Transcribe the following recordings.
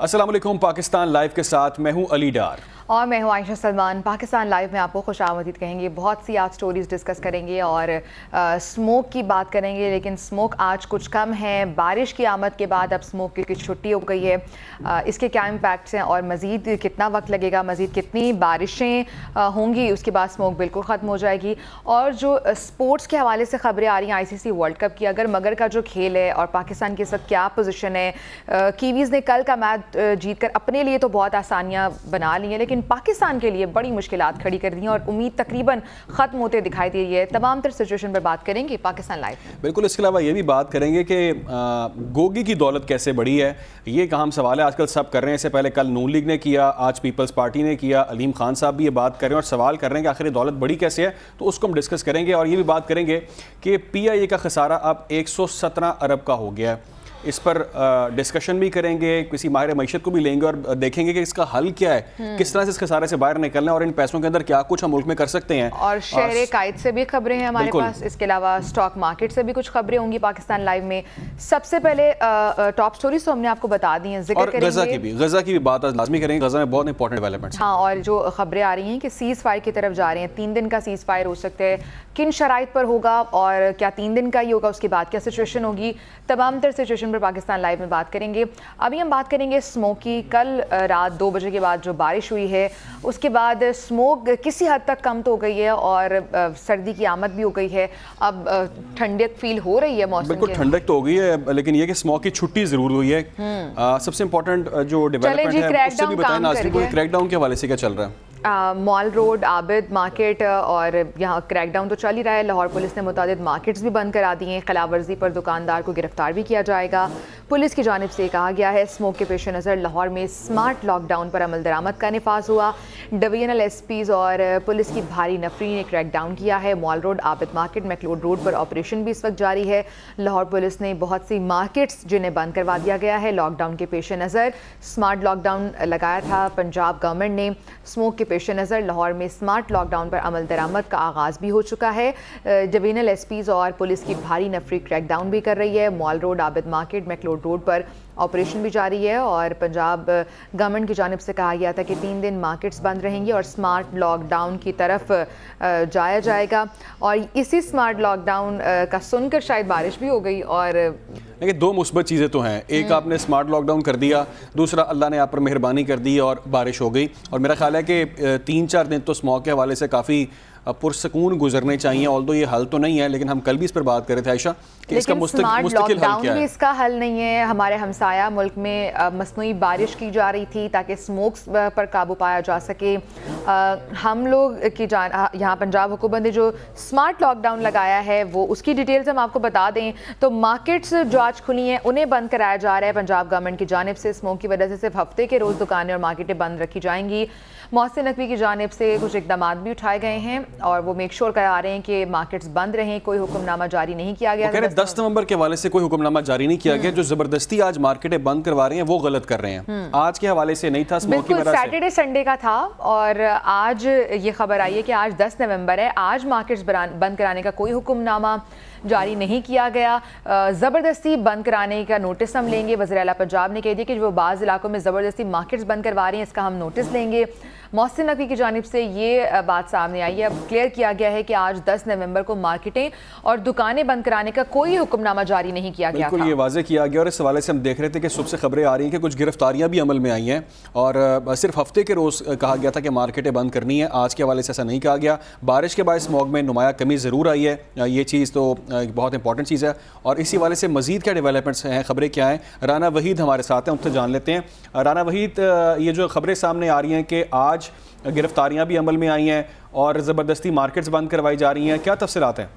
अस्सलाम वालेकुम। पाकिस्तान लाइव के साथ मैं हूं अली डार और मैं हूँ आयशा सलमान। पाकिस्तान लाइव में आपको खुशामदीद कहेंगे। बहुत सी आज स्टोरीज डिस्कस करेंगे और स्मोक की बात करेंगे, लेकिन स्मोक आज कुछ कम है। बारिश की आमद के बाद अब स्मोक की छुट्टी हो गई है। इसके क्या इम्पैक्ट्स हैं और मज़ीद कितना वक्त लगेगा, मज़ीद कितनी बारिशें होंगी, उसके बाद स्मोक बिल्कुल ख़त्म हो जाएगी। और जो स्पोर्ट्स के हवाले से खबरें आ रही हैं ICC वर्ल्ड कप की, अगर मगर का जो खेल है और पाकिस्तान के साथ क्या पोजीशन है। कीवीज़ ने कल का मैच जीत कर अपने लिए तो बहुत आसानियाँ बना ली हैं, लेकिन पाकिस्तान के लिए बड़ी मुश्किलात खड़ी कर दी हैं और उम्मीद तकरीबन ख़त्म होते दिखाई दे रही है। तमाम तर सिचुएशन पर बात करेंगे पाकिस्तान लाइव। बिल्कुल, इसके अलावा ये भी बात करेंगे कि गोगी की दौलत कैसे बढ़ी है। ये एक अहम सवाल है, आजकल सब कर रहे हैं। इससे पहले कल नून लीग ने किया, आज पीपल्स पार्टी ने किया, अलीम खान साहब भी ये बात कर रहे हैं और सवाल कर रहे हैं कि आखिर दौलत बढ़ी कैसे है। तो उसको हम डिस्कस करेंगे और ये भी बात करेंगे कि PIA का खसारा अब 117 अरब का हो गया है। इस पर डिस्कशन भी करेंगे, किसी माहिर मईशत को भी लेंगे और देखेंगे कि इसका हल क्या है, किस तरह से इस खसारे से बाहर निकलना है और इन पैसों के अंदर क्या कुछ हम मुल्क में कर सकते हैं। और शहर कायद से भी खबरें हैं हमारे पास। इसके अलावा स्टॉक मार्केट से भी कुछ खबरें होंगी पाकिस्तान लाइव में। सबसे पहले टॉप स्टोरीज तो हमने आपको बता दी हैं, जिक्र करेंगे गजा की भी बात आज लाजमी करेंगे। गजा में बहुत इंपॉर्टेंट डेवलपमेंट्स। हाँ, और जो खबरें आ रही हैं कि सीज़ फायर की तरफ जा रहे हैं। 3 दिन का सीज़ फायर हो सकता है, किन शराइत पर होगा और क्या 3 दिन का ही होगा, उसके बाद क्या सिचुएशन होगी। तमाम तर सिचुएशन पर पाकिस्तान लाइव में बात करेंगे। अभी हम बात करेंगे स्मोक की। कल रात 2 बजे के बाद जो बारिश हुई है, उसके बाद स्मोक किसी हद तक कम तो हो गई है और सर्दी की आमद भी हो गई है। अब ठंडक फील हो रही है मौसम। बिल्कुल ठंडक तो हो गई है, लेकिन ये कि स्मोक की छुट्टी जरूर हुई है। सबसे इंपॉर्टेंट जो डेवलपमेंट है उससे भी बताएं नाज़रीन को, क्रैकडाउन के हवाले से क्या चल रहा है। मॉल रोड, आबिद मार्केट और यहाँ क्रैकडाउन तो चल ही रहा है। लाहौर पुलिस ने मुतादिद मार्केट्स भी बंद करा दिए हैं। खिलाफवर्जी पर दुकानदार को गिरफ्तार भी किया जाएगा। पुलिस की जानिब से कहा गया है स्मोक के पेश नज़र लाहौर में स्मार्ट लॉकडाउन पर अमल दरामद का नफाज हुआ। डिवीजनल SPs और पुलिस की भारी नफरी ने क्रैकडाउन किया है। Mall Road, Abid Market, McLeod Road पर ऑपरेशन भी इस वक्त जारी है। लाहौर पुलिस ने बहुत सी मार्केट्स जिन्हें बंद करवा दिया गया है। लॉकडाउन के पेश नज़र स्मार्ट लॉकडाउन लगाया था पंजाब गवर्नमेंट ने। स्मोक के पेश नज़र लाहौर में स्मार्ट लॉकडाउन पर अमल दरामद का आगाज़ भी हो चुका है। डिवीजनल SPs और पुलिस की भारी नफरी क्रैकडाउन भी कर रही है। Mall Road, Abid Market, McLeod Road पर ऑपरेशन भी जारी है और पंजाब गवर्नमेंट की जानिब से कहा गया था कि 3 दिन मार्केट्स बंद रहेंगी और स्मार्ट लॉकडाउन की तरफ जाया जाएगा। और इसी स्मार्ट लॉकडाउन का सुनकर शायद बारिश भी हो गई। और लेकिन 2 मुस्बत चीज़ें तो हैं, एक आपने स्मार्ट लॉकडाउन कर दिया, दूसरा अल्लाह ने आप पर मेहरबानी कर दी और बारिश हो गई। और मेरा ख्याल है कि 3-4 दिन तो स्मॉग के हवाले से काफ़ी पुरसकून गुजरने चाहिए। ऑल्दो ये हल तो नहीं है, लेकिन हम कल भी इस पर बात कर रहे थे आयशा कि इसका मुस्तकिल हल क्या है। इसका हल नहीं है। हमारे हमसाया मुल्क में मसनूई बारिश की जा रही थी ताकि स्मोक्स पर काबू पाया जा सके। हम लोग की यहाँ पंजाब हुकूमत ने जो स्मार्ट लॉकडाउन लगाया है वो उसकी डिटेल्स हम आपको बता दें तो मार्केट्स जो आज खुली हैं उन्हें बंद कराया जा रहा है पंजाब गवर्नमेंट की जानिब से। स्मोक की वजह से सिर्फ हफ्ते के रोज़ दुकानें और मार्केटें बंद रखी जाएंगी। मोहसिन नकवी की जानिब से कुछ इकदाम भी उठाए गए हैं और वो मेक श्योर करा रहे हैं कि मार्केट्स बंद रहें। कोई हुक्मनामा जारी नहीं किया गया। 10 नवंबर के हवाले से कोई हुक्मनामा जारी नहीं किया गया। जो जबरदस्ती आज मार्केटें बंद करवा रहे हैं वो गलत कर रहे हैं। आज के हवाले से नहीं था, बिल्कुल सैटरडे संडे का था। और आज ये खबर आई है कि आज 10 नवंबर है। आज मार्केट्स बंद कराने का कोई हुक्मनामा जारी नहीं किया गया। ज़बरदस्ती बंद कराने का नोटिस हम लेंगे। वज़ीर आला पंजाब ने कह दिया कि जो बाज़ इलाकों में ज़बरदस्ती मार्केट्स बंद करवा रही हैं इसका हम नोटिस लेंगे। मोहसिन नकवी की जानिब से ये बात सामने आई है। अब क्लियर किया गया है कि आज 10 नवंबर को मार्केटें और दुकानें बंद कराने का कोई हुक्मनामा जारी नहीं किया गया था। बिल्कुल ये वाज़ेह किया गया और इस हवाले से हम देख रहे थे कि सुबह से खबरें आ रही हैं कि कुछ गिरफ्तारियां भी अमल में आई हैं और सिर्फ हफ्ते के रोज़ कहा गया था कि मार्केटें बंद करनी है। आज के हवाले से ऐसा नहीं कहा गया। बारिश के बाद स्मॉग में नुमाया कमी ज़रूर आई है, ये चीज़ तो बहुत इंपॉर्टेंट चीज़ है। और इसी हवाले से मज़ीद क्या डेवलपमेंट्स हैं, खबरें क्या हैं, राना वहीद हमारे साथ हैं, उनसे जान लेते हैं। राना वहीद, ये जो खबरें सामने आ रही हैं कि आज गिरफ्तारियां भी अमल में आई हैं और ज़बरदस्ती मार्केट्स बंद करवाई जा रही हैं, क्या तफसीलात हैं?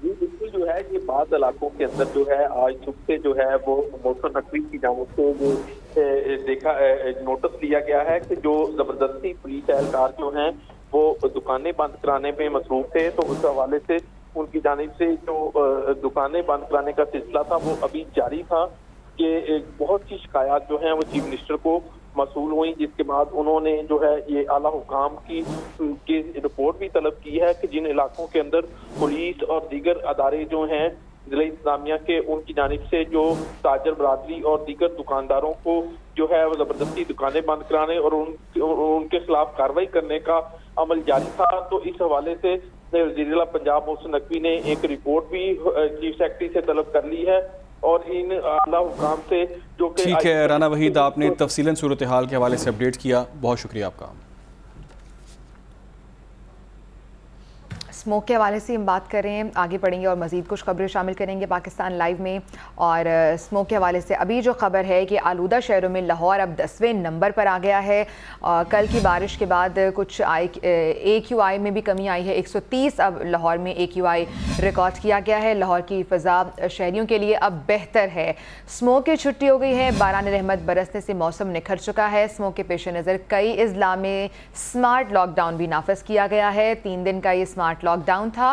जी बिल्कुल, जो है ये बाद इलाकों के अंदर जो है आज सुबह से जो है वो मोहसिन नकवी की जानिब से जो देखा नोटिस लिया गया है कि जो जबरदस्ती पुलिस एहलकार जो हैं वो दुकानें बंद कराने में मसरूफ थे। तो उस हवाले से उनकी जानिब से जो दुकानें बंद कराने का सिलसिला था वो अभी जारी था कि बहुत सी शिकायत जो हैं वो चीफ मिनिस्टर को मसूल हुई, जिसके बाद उन्होंने जो है ये आला हुकाम की रिपोर्ट भी तलब की है कि जिन इलाकों के अंदर पुलिस और दीगर अदारे जो हैं जिला इंतजामिया के उनकी जानिब से जो ताजर बरादरी और दीगर दुकानदारों को जो है वो जबरदस्ती दुकानें बंद कराने और उनके खिलाफ कार्रवाई करने का अमल जारी था। तो इस हवाले से वज़ीर-ए-आला पंजाब मोहसिन नकवी ने एक रिपोर्ट भी चीफ सेक्रेटरी से तलब कर ली है और इन आला हुकाम से जो कि ठीक है राना वहीद, आपने तफसीलन सूरत हाल के हवाले से अपडेट किया, बहुत शुक्रिया आपका। स्मोक के हवाले से हम बात करें, आगे बढ़ेंगे और मज़ीद कुछ खबरें शामिल करेंगे पाकिस्तान लाइव में। और स्मोक के हवाले से अभी जो खबर है कि आलूदा शहरों में लाहौर अब 10वें नंबर पर आ गया है। कल की बारिश के बाद कुछ AQI में भी कमी आई है, 130 अब लाहौर में AQI रिकॉर्ड किया गया है। लाहौर की फ़ज़ा शहरियों के लिए अब बेहतर है। स्मोक की छुट्टी हो गई है, बारान रहमत बरसने से मौसम निखर चुका है। स्मोक के पेश नज़र कई अजला में स्मार्ट लॉकडाउन भी नाफिज किया गया है। 3 दिन का ये स्मार्ट लॉकडाउन था,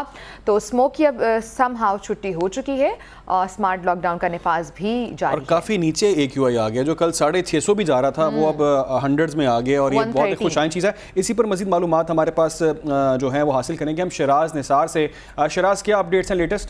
तो स्मोक की अब समहाउ छुट्टी हो चुकी है और स्मार्ट लॉकडाउन का निफाज भी जारी और काफ़ी नीचे AQI आ गया, जो कल 650 भी जा रहा था वो अब हंड्रेड्स में आ गया और ये बहुत खुशाइन चीज़ है। इसी पर मजीद मालूमात हमारे पास जो है वो हासिल करेंगे हम शराज निसार से। शराज, क्या अपडेट्स हैं लेटेस्ट?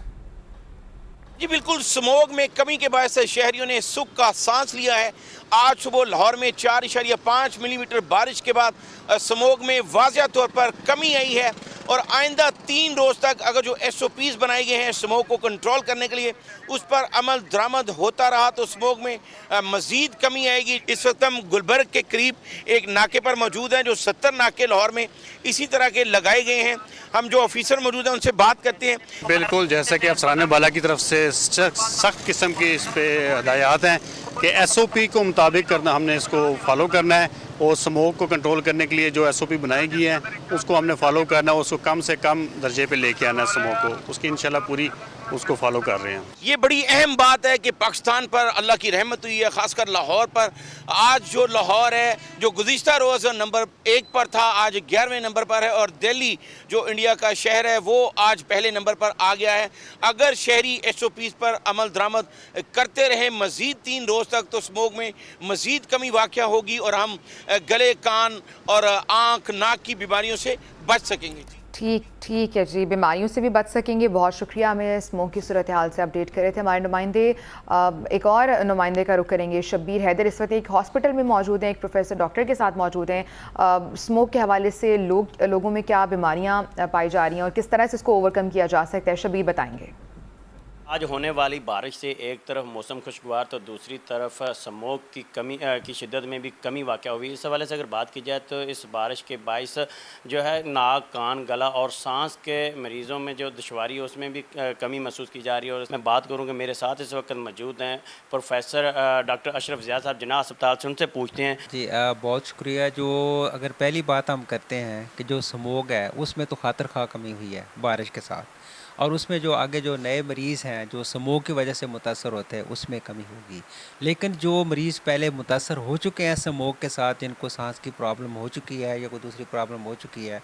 जी बिल्कुल, स्मोग में कमी के बायस शहरियों ने सुख का सांस लिया है। आज सुबह लाहौर में 4.5 मिलीमीटर बारिश के बाद स्मोग में वाज़िया तौर पर कमी आई है और आइंदा 3 रोज़ तक अगर जो SOPs बनाए गए हैं स्मोग को कंट्रोल करने के लिए उस पर अमल दरामद होता रहा तो स्मोग में मज़ीद कमी आएगी। इस वक्त हम गुलबर्ग के करीब एक नाके पर मौजूद हैं, जो 70 नाके लाहौर में इसी तरह के लगाए गए हैं। हम जो ऑफिसर मौजूद हैं उनसे बात करते हैं। बिल्कुल, जैसा कि अफसरान बाला की तरफ से सख्त किस्म की इस पे हदायत हैं कि SOP को मुताबिक करना, हमने इसको फॉलो करना है और स्मोक को कंट्रोल करने के लिए जो SOP बनाई गई है उसको हमने फॉलो करना है, उसको कम से कम दर्जे पे लेके आना है स्मोक को, उसकी इंशाल्लाह पूरी उसको फॉलो कर रहे हैं। ये बड़ी अहम बात है कि पाकिस्तान पर अल्लाह की रहमत हुई है, खासकर लाहौर पर। आज जो लाहौर है जो गुज़िश्ता रोज़ नंबर 1 पर था, आज 11वें नंबर पर है और दिल्ली जो इंडिया का शहर है वो आज पहले नंबर पर आ गया है। अगर शहरी SOPs पर अमल दरामद करते रहे मज़ीद 3 रोज़ तक तो स्मोक में मज़ीद कमी वाक़या होगी और हम गले, कान और आँख, नाक की बीमारियों से बच सकेंगे। ठीक है जी, बीमारियों से भी बच सकेंगे। बहुत शुक्रिया, हमें स्मोक की सूरत हाल से अपडेट करे थे हमारे नुमाइंदे। एक और नुमाइंदे का रुख करेंगे, शब्बीर हैदर इस वक्त एक हॉस्पिटल में मौजूद हैं, एक प्रोफेसर डॉक्टर के साथ मौजूद हैं। स्मोक के हवाले से लोगों में क्या बीमारियाँ पाई जा रही हैं और किस तरह से इसको ओवरकम किया जा सकता है, शब्बीर बताएंगे। आज होने वाली बारिश से एक तरफ मौसम खुशगवार तो दूसरी तरफ स्मोक की कमी की शिद्दत में भी कमी वाक़या हुई। इस हवाले से अगर बात की जाए तो इस बारिश के बायस जो है नाक, कान, गला और सांस के मरीज़ों में जो दुश्वारी है उसमें भी कमी महसूस की जा रही है। और मैं बात करूँ कि मेरे साथ इस वक्त मौजूद हैं प्रोफेसर डॉक्टर अशरफ ज़िया साहब जिन्ना अस्पताल से, उनसे पूछते हैं। जी बहुत शुक्रिया। जो अगर पहली बात हम करते हैं कि जो स्मोक है उसमें तो खातर खा कमी हुई है बारिश के साथ, और उसमें जो आगे जो नए मरीज़ हैं जो स्मोक की वजह से मुतासर होते हैं उसमें कमी होगी। लेकिन जो मरीज़ पहले मुतासर हो चुके हैं स्मोक के साथ, जिनको सांस की प्रॉब्लम हो चुकी है या कोई दूसरी प्रॉब्लम हो चुकी है,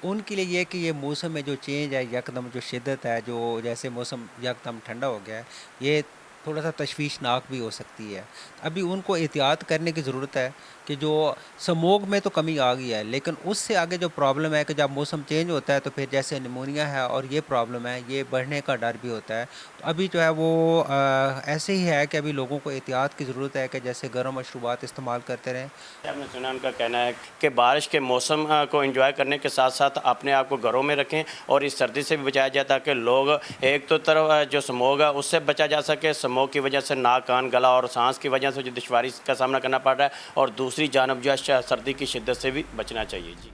उनके लिए ये कि ये मौसम में जो चेंज है, यकदम जो शिद्दत है, जो जैसे मौसम यकदम ठंडा हो गया है, ये थोड़ा सा तशवीशनाक भी हो सकती है। अभी उनको एहतियात करने की ज़रूरत है कि जो स्मोक में तो कमी आ गई है, लेकिन उससे आगे जो प्रॉब्लम है कि जब मौसम चेंज होता है तो फिर जैसे निमोनिया है और ये प्रॉब्लम है, ये बढ़ने का डर भी होता है। तो अभी जो है वो ऐसे ही है कि अभी लोगों को एहतियात की ज़रूरत है कि जैसे गर्म मशरूबात इस्तेमाल करते रहें। आपने सुना उनका कहना है कि बारिश के मौसम को एंजॉय करने के साथ साथ अपने आप को घरों में रखें और इस सर्दी से भी बचाया जाए, ताकि लोग एक तो तरफ जो स्मोक है उससे बचा जा सके, स्मोक की वजह से नाक, कान, गला और सांस की वजह से जो दुश्वारी का सामना करना पड़ रहा है, और दूसरी जानब जो है सर्दी की शिद्दत से भी बचना चाहिए। जी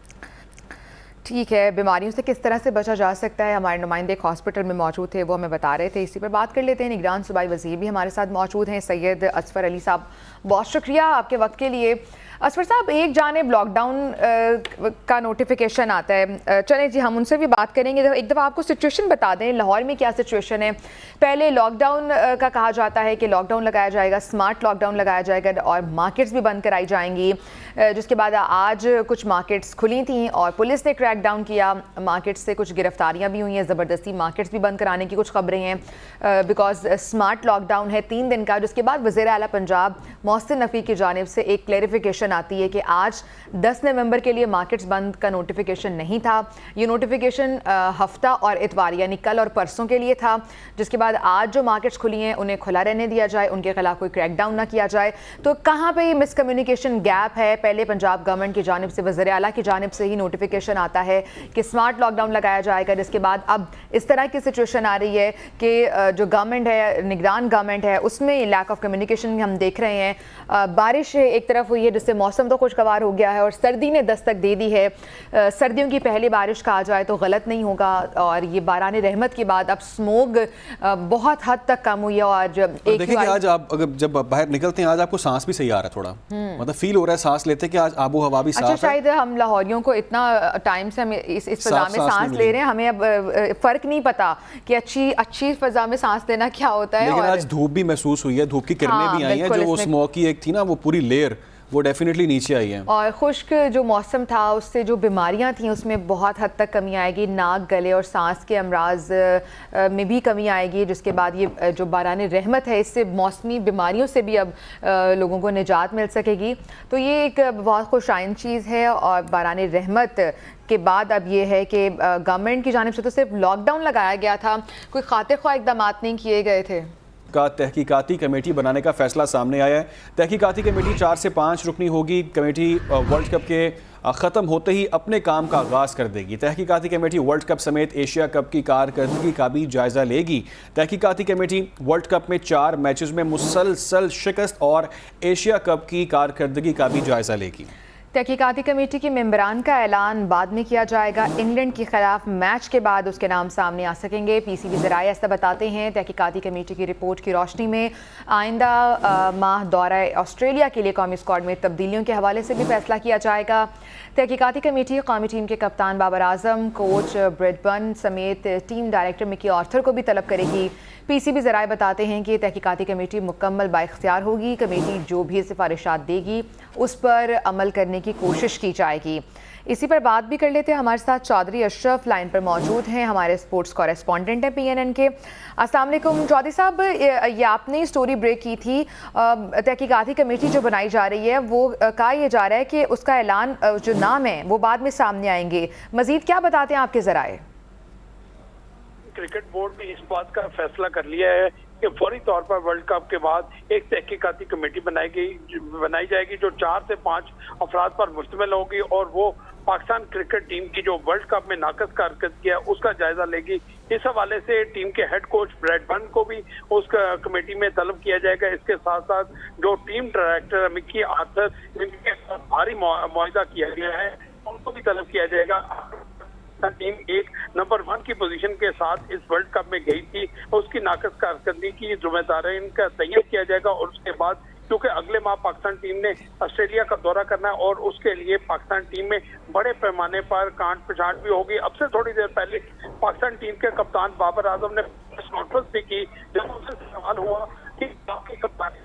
ठीक है, बीमारियों से किस तरह से बचा जा सकता है, हमारे नुमाइंदे एक हॉस्पिटल में मौजूद थे, वो हमें बता रहे थे। इसी पर बात कर लेते हैं। निगरान सूबाई वज़ीर भी हमारे साथ मौजूद हैं, सैयद असफर अली साहब, बहुत शुक्रिया आपके वक्त के लिए। असफर साहब, एक जानिब लॉकडाउन का नोटिफिकेशन आता है, चलें जी हम उनसे भी बात करेंगे। एक दफ़ा आपको सिचुएशन बता दें, लाहौर में क्या सिचुएशन है। पहले लॉकडाउन का कहा जाता है कि लॉकडाउन लगाया जाएगा, स्मार्ट लॉकडाउन लगाया जाएगा और मार्केट्स भी बंद कराई जाएंगी, जिसके बाद आज कुछ मार्केट्स खुली थी और पुलिस ने क्रैक डाउन किया, मार्केट्स से कुछ गिरफ्तारियां भी हुई हैं, ज़बरदस्ती मार्केट्स भी बंद कराने की कुछ खबरें हैं बिकॉज स्मार्ट लॉकडाउन है 3 दिन का। जिसके बाद वज़ीर आला पंजाब मोहसिन नकवी की जानिब से एक क्लैरिफिकेशन आती है कि आज 10 नवंबर के लिए मार्केट्स बंद का नोटिफिकेशन नहीं था। ये नोटिफिकेशन हफ्ता और इतवार यानी कल और परसों के लिए था, जिसके बाद आज जो मार्केट्स खुली हैं उन्हें खुला रहने दिया जाए, उनके खिलाफ कोई क्रैकडाउन ना किया जाए। तो कहाँ पे ये मिसकम्युनिकेशन गैप है? पहले पंजाब गवर्नमेंट की जानिब से, वज़ीर आला की जानिब से ही नोटिफिकेशन आता है कि स्मार्ट लॉकडाउन लगाया जाएगा, जिसके बाद अब इस तरह की सिचुएशन आ रही है कि जो गवर्नमेंट है, निगरान गवर्नमेंट है, उसमें लैक ऑफ कम्युनिकेशन हम देख रहे हैं। बारिश एक तरफ हुई है जिससे मौसम तो खुशगवार हो गया है और सर्दी ने दस्तक दे दी है। सर्दियों की पहली बारिश कहा जाए तो गलत नहीं होगा और ये बारान रहमत के बाद अब स्मोग बहुत हद तक कम हुई है। और देखिए कि आज आप अगर जब बाहर निकलते हैं आज आपको सांस भी सही आ रहा है, थोड़ा मतलब फील हो रहा है सांस लेते कि आज आबो हवा भी साफ है। शायद हम लाहौरियों को इतना टाइम से हम इस फिजा में सांस ले रहे हैं, हमें अब फर्क नहीं पता कि अच्छी फिजा में सांस लेना क्या होता है। लेकिन आज धूप भी महसूस हुई है, धूप की किरणें भी आई हैं, जो वो स्मोक की एक थी ना वो पूरी लेयर वो डेफिनेटली नीचे आई है। और खुश्क जो मौसम था उससे जो बीमारियां थी उसमें बहुत हद तक कमी आएगी, नाक गले और सांस के अमराज में भी कमी आएगी, जिसके बाद ये जो बारान रहमत है इससे मौसमी बीमारियों से भी अब लोगों को निजात मिल सकेगी। तो ये एक बहुत खुशाइन चीज़ है। और बारान रहमत के बाद अब ये है कि गवर्नमेंट की जानिब से तो सिर्फ लॉकडाउन लगाया गया था, कोई खातिर ख्वाह इक़दाम नहीं किए गए थे। का तहकीकाती कमेटी बनाने का फैसला सामने आया है। तहकीकाती कमेटी 4 से 5 रुकनी होगी। कमेटी वर्ल्ड कप के ख़त्म होते ही अपने काम का आगाज़ कर देगी। तहकीकाती कमेटी वर्ल्ड कप समेत एशिया कप की कारकर्दगी का भी जायज़ा लेगी। तहकीकाती कमेटी वर्ल्ड कप में 4 मैचेस में मुसलसल शिकस्त और एशिया कप की कारकर्दगी का भी जायज़ा लेगी। तहकीकाती कमेटी के मेंबरान का ऐलान बाद में किया जाएगा। इंग्लैंड के खिलाफ मैच के बाद उसके नाम सामने आ सकेंगे। PCB ज़राए ऐसा बताते हैं तहकीकाती कमेटी की रिपोर्ट की रोशनी में आइंदा माह दौरा ऑस्ट्रेलिया के लिए कौमी स्क्वाड में तब्दीलियों के हवाले से भी फैसला किया जाएगा। तहकीकाती कमेटी कौमी टीम के कप्तान बाबर आजम, कोच ब्रेडबर्न समेत टीम डायरेक्टर मिकी आर्थर को भी तलब करेगी। PCB ज़राए बताते हैं कि तहकीकाती कमेटी मुकम्मल बाइख्तियार होगी। कमेटी जो भी सिफारिशात देगी उस पर अमल करने की कोशिश की जाएगी। इसी पर बात भी कर लेते हैं। हमारे साथ चौधरी अशरफ लाइन पर मौजूद हैं, हमारे स्पोर्ट्स कॉरेस्पॉन्डेंट हैं PNN के। अस्सलाम वालेकुम चौधरी साहब, ये आपने स्टोरी ब्रेक की थी, तहकीकाती कमेटी जो बनाई जा रही है वो कहा यह जा रहा है कि उसका ऐलान जो नाम है वो बाद में सामने आएंगे। मजीद क्या बताते हैं आपके ज़राए? क्रिकेट बोर्ड ने इस बात का फैसला कर लिया है कि फौरी तौर पर वर्ल्ड कप के बाद एक तहकीकाती कमेटी बनाई जाएगी जो 4 से 5 अफराद पर मुश्तमिल होगी और वो पाकिस्तान क्रिकेट टीम की जो वर्ल्ड कप में नाकस कारकर्दगी है उसका जायजा लेगी। इस हवाले से टीम के हेड कोच ब्रेडबर्न को भी उस कमेटी में तलब किया जाएगा। इसके साथ साथ जो टीम डायरेक्टर मिकी आर्थर जिनके साथ भारी मुआहदा किया गया है उनको भी तलब किया जाएगा। टीम एक नंबर 1 की पोजीशन के साथ इस वर्ल्ड कप में गई थी, उसकी नाकस कारकर्दगी की जिम्मेदारी इनका तयन किया जाएगा। और उसके बाद क्योंकि अगले माह पाकिस्तान टीम ने ऑस्ट्रेलिया का दौरा करना है और उसके लिए पाकिस्तान टीम में बड़े पैमाने पर कांट पिछाड़ भी होगी। अब से थोड़ी देर पहले पाकिस्तान टीम के कप्तान बाबर आजम ने प्रेस कॉन्फ्रेंस भी की, जब उनसे सवाल हुआ कि आपके कप्तान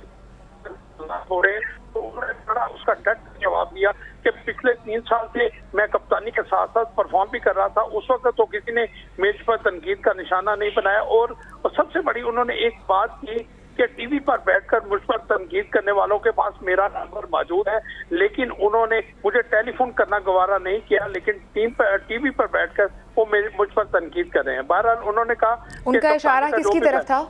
हो रहे तो उन्होंने बड़ा उसका डट जवाब दिया कि पिछले 3 साल से मैं कप्तानी के साथ साथ परफॉर्म भी कर रहा था, उस वक्त तो किसी ने मेज पर तनकीद का निशाना नहीं बनाया। और सबसे बड़ी उन्होंने एक बात की कि टीवी पर बैठकर मुझ पर तनकीद करने वालों के पास मेरा नंबर मौजूद है, लेकिन उन्होंने मुझे टेलीफोन करना गवारा नहीं किया, लेकिन टीवी पर बैठकर वो मुझ पर तनकीद कर रहे हैं। बहरहाल उन्होंने कहा उनका इशारा किसकी तरफ था?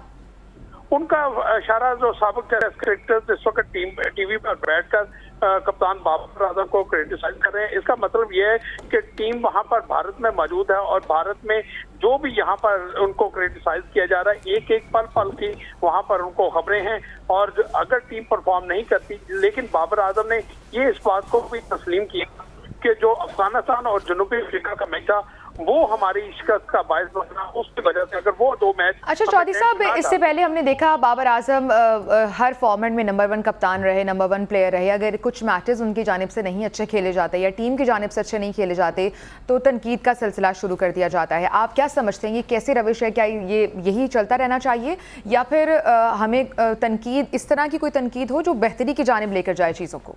उनका इशारा जो साबिक टेस्ट क्रिकेटर इस वक्त टीवी पर बैठकर कप्तान बाबर आजम को क्रिटिसाइज कर रहे हैं। इसका मतलब यह है कि टीम वहां पर भारत में मौजूद है और भारत में जो भी यहाँ पर उनको क्रिटिसाइज किया जा रहा है एक एक पल की वहां पर उनको खबरें हैं। और अगर टीम परफॉर्म नहीं करती, लेकिन बाबर आजम ने ये इस बात को भी तस्लीम किया कि जो अफगानिस्तान और जनूबी अफ्रीका का मैच था वो हमारी शिकस्त का बायस बना, उसकी वजह से अगर वो 2 मैच। अच्छा चौधरी साहब, इससे पहले हमने देखा बाबर आजम हर फॉर्मेट में नंबर 1 कप्तान रहे, नंबर 1 प्लेयर रहे। अगर कुछ मैचेस उनकी जानिब से नहीं अच्छे खेले जाते या टीम की जानिब से अच्छे नहीं खेले जाते तो तनकीद का सिलसिला शुरू कर दिया जाता है। आप क्या समझते हैं ये कैसी रविश है? क्या ये यही चलता रहना चाहिए या फिर हमें तनकीद इस तरह की कोई तनकीद हो जो बेहतरी की जानिब लेकर जाए चीज़ों को?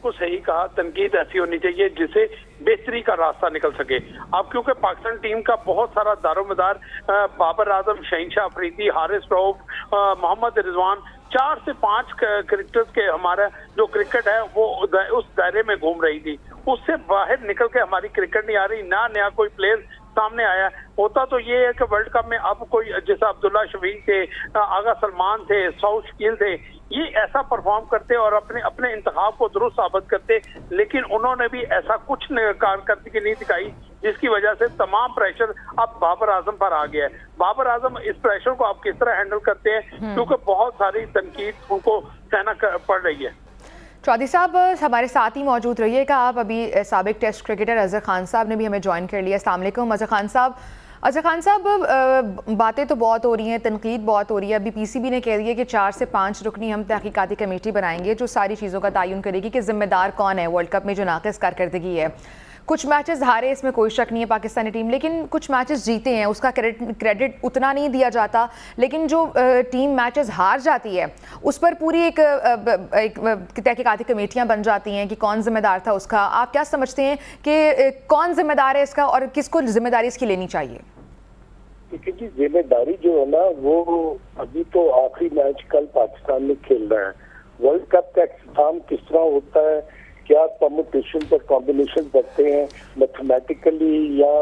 को सही कहा, तनकीद ऐसी होनी चाहिए जिससे बेहतरी का रास्ता निकल सके। अब क्योंकि पाकिस्तान टीम का बहुत सारा दारोमदार बाबर आजम, शहीनशाह अफरीदी, हारिस रऊफ, मोहम्मद रिजवान, 4 से 5 क्रिकेटर्स के हमारा जो क्रिकेट है वो उस दायरे में घूम रही थी। उससे बाहर निकल के हमारी क्रिकेट नहीं आ रही, ना नया कोई प्लेयर सामने आया। होता तो ये है कि वर्ल्ड कप में अब कोई जैसा अब्दुल्ला शफीक थे, आगा सलमान थे, सऊद शकील थे, ये ऐसा परफॉर्म करते और अपने इंतखाब को दुरुस्त साबित करते, लेकिन उन्होंने भी ऐसा कुछ कारकर्दगी नहीं दिखाई, जिसकी वजह से तमाम प्रेशर अब बाबर आजम पर आ गया है। बाबर आजम इस प्रेशर को आप किस तरह हैंडल करते हैं, क्योंकि बहुत सारी तनकीद उनको सहना पड़ रही है। चौधरी साहब हमारे साथ ही मौजूद रहिएगा आप। अभी साबिक टेस्ट क्रिकेटर अजहर खान साहब ने भी हमें ज्वाइन कर लिया। अस्सलाम वालेकुम अजहर खान साहब। अजहर खान साहब, बातें तो बहुत हो रही हैं, तनकीद बहुत हो रही है। अभी पीसीबी ने कह दिया है कि 4 से 5 रुकनी हम तहकीकाती कमेटी बनाएंगे जो सारी चीज़ों का तयन करेगी कि जिम्मेदार कौन है वर्ल्ड कप में जो नाक़िस कारकर्दगी है। कुछ मैचेस हारे, इसमें कोई शक नहीं है पाकिस्तानी टीम, लेकिन कुछ मैचेस जीते हैं, उसका क्रेडिट उतना नहीं दिया जाता। लेकिन जो टीम मैचेस हार जाती है उस पर पूरी एक तहकीकाती कमेटियां बन जाती हैं कि कौन जिम्मेदार था उसका। आप क्या समझते हैं कि कौन जिम्मेदार है इसका और किसको जिम्मेदारी इसकी लेनी चाहिए? क्योंकि जिम्मेदारी जो है ना, वो अभी तो आखिरी मैच कल पाकिस्तान में खेल रहा है। वर्ल्ड कप का इख्तिताम किस तरह होता है, क्या परमुटेशन पर कॉम्बिनेशन करते हैं मैथमेटिकली या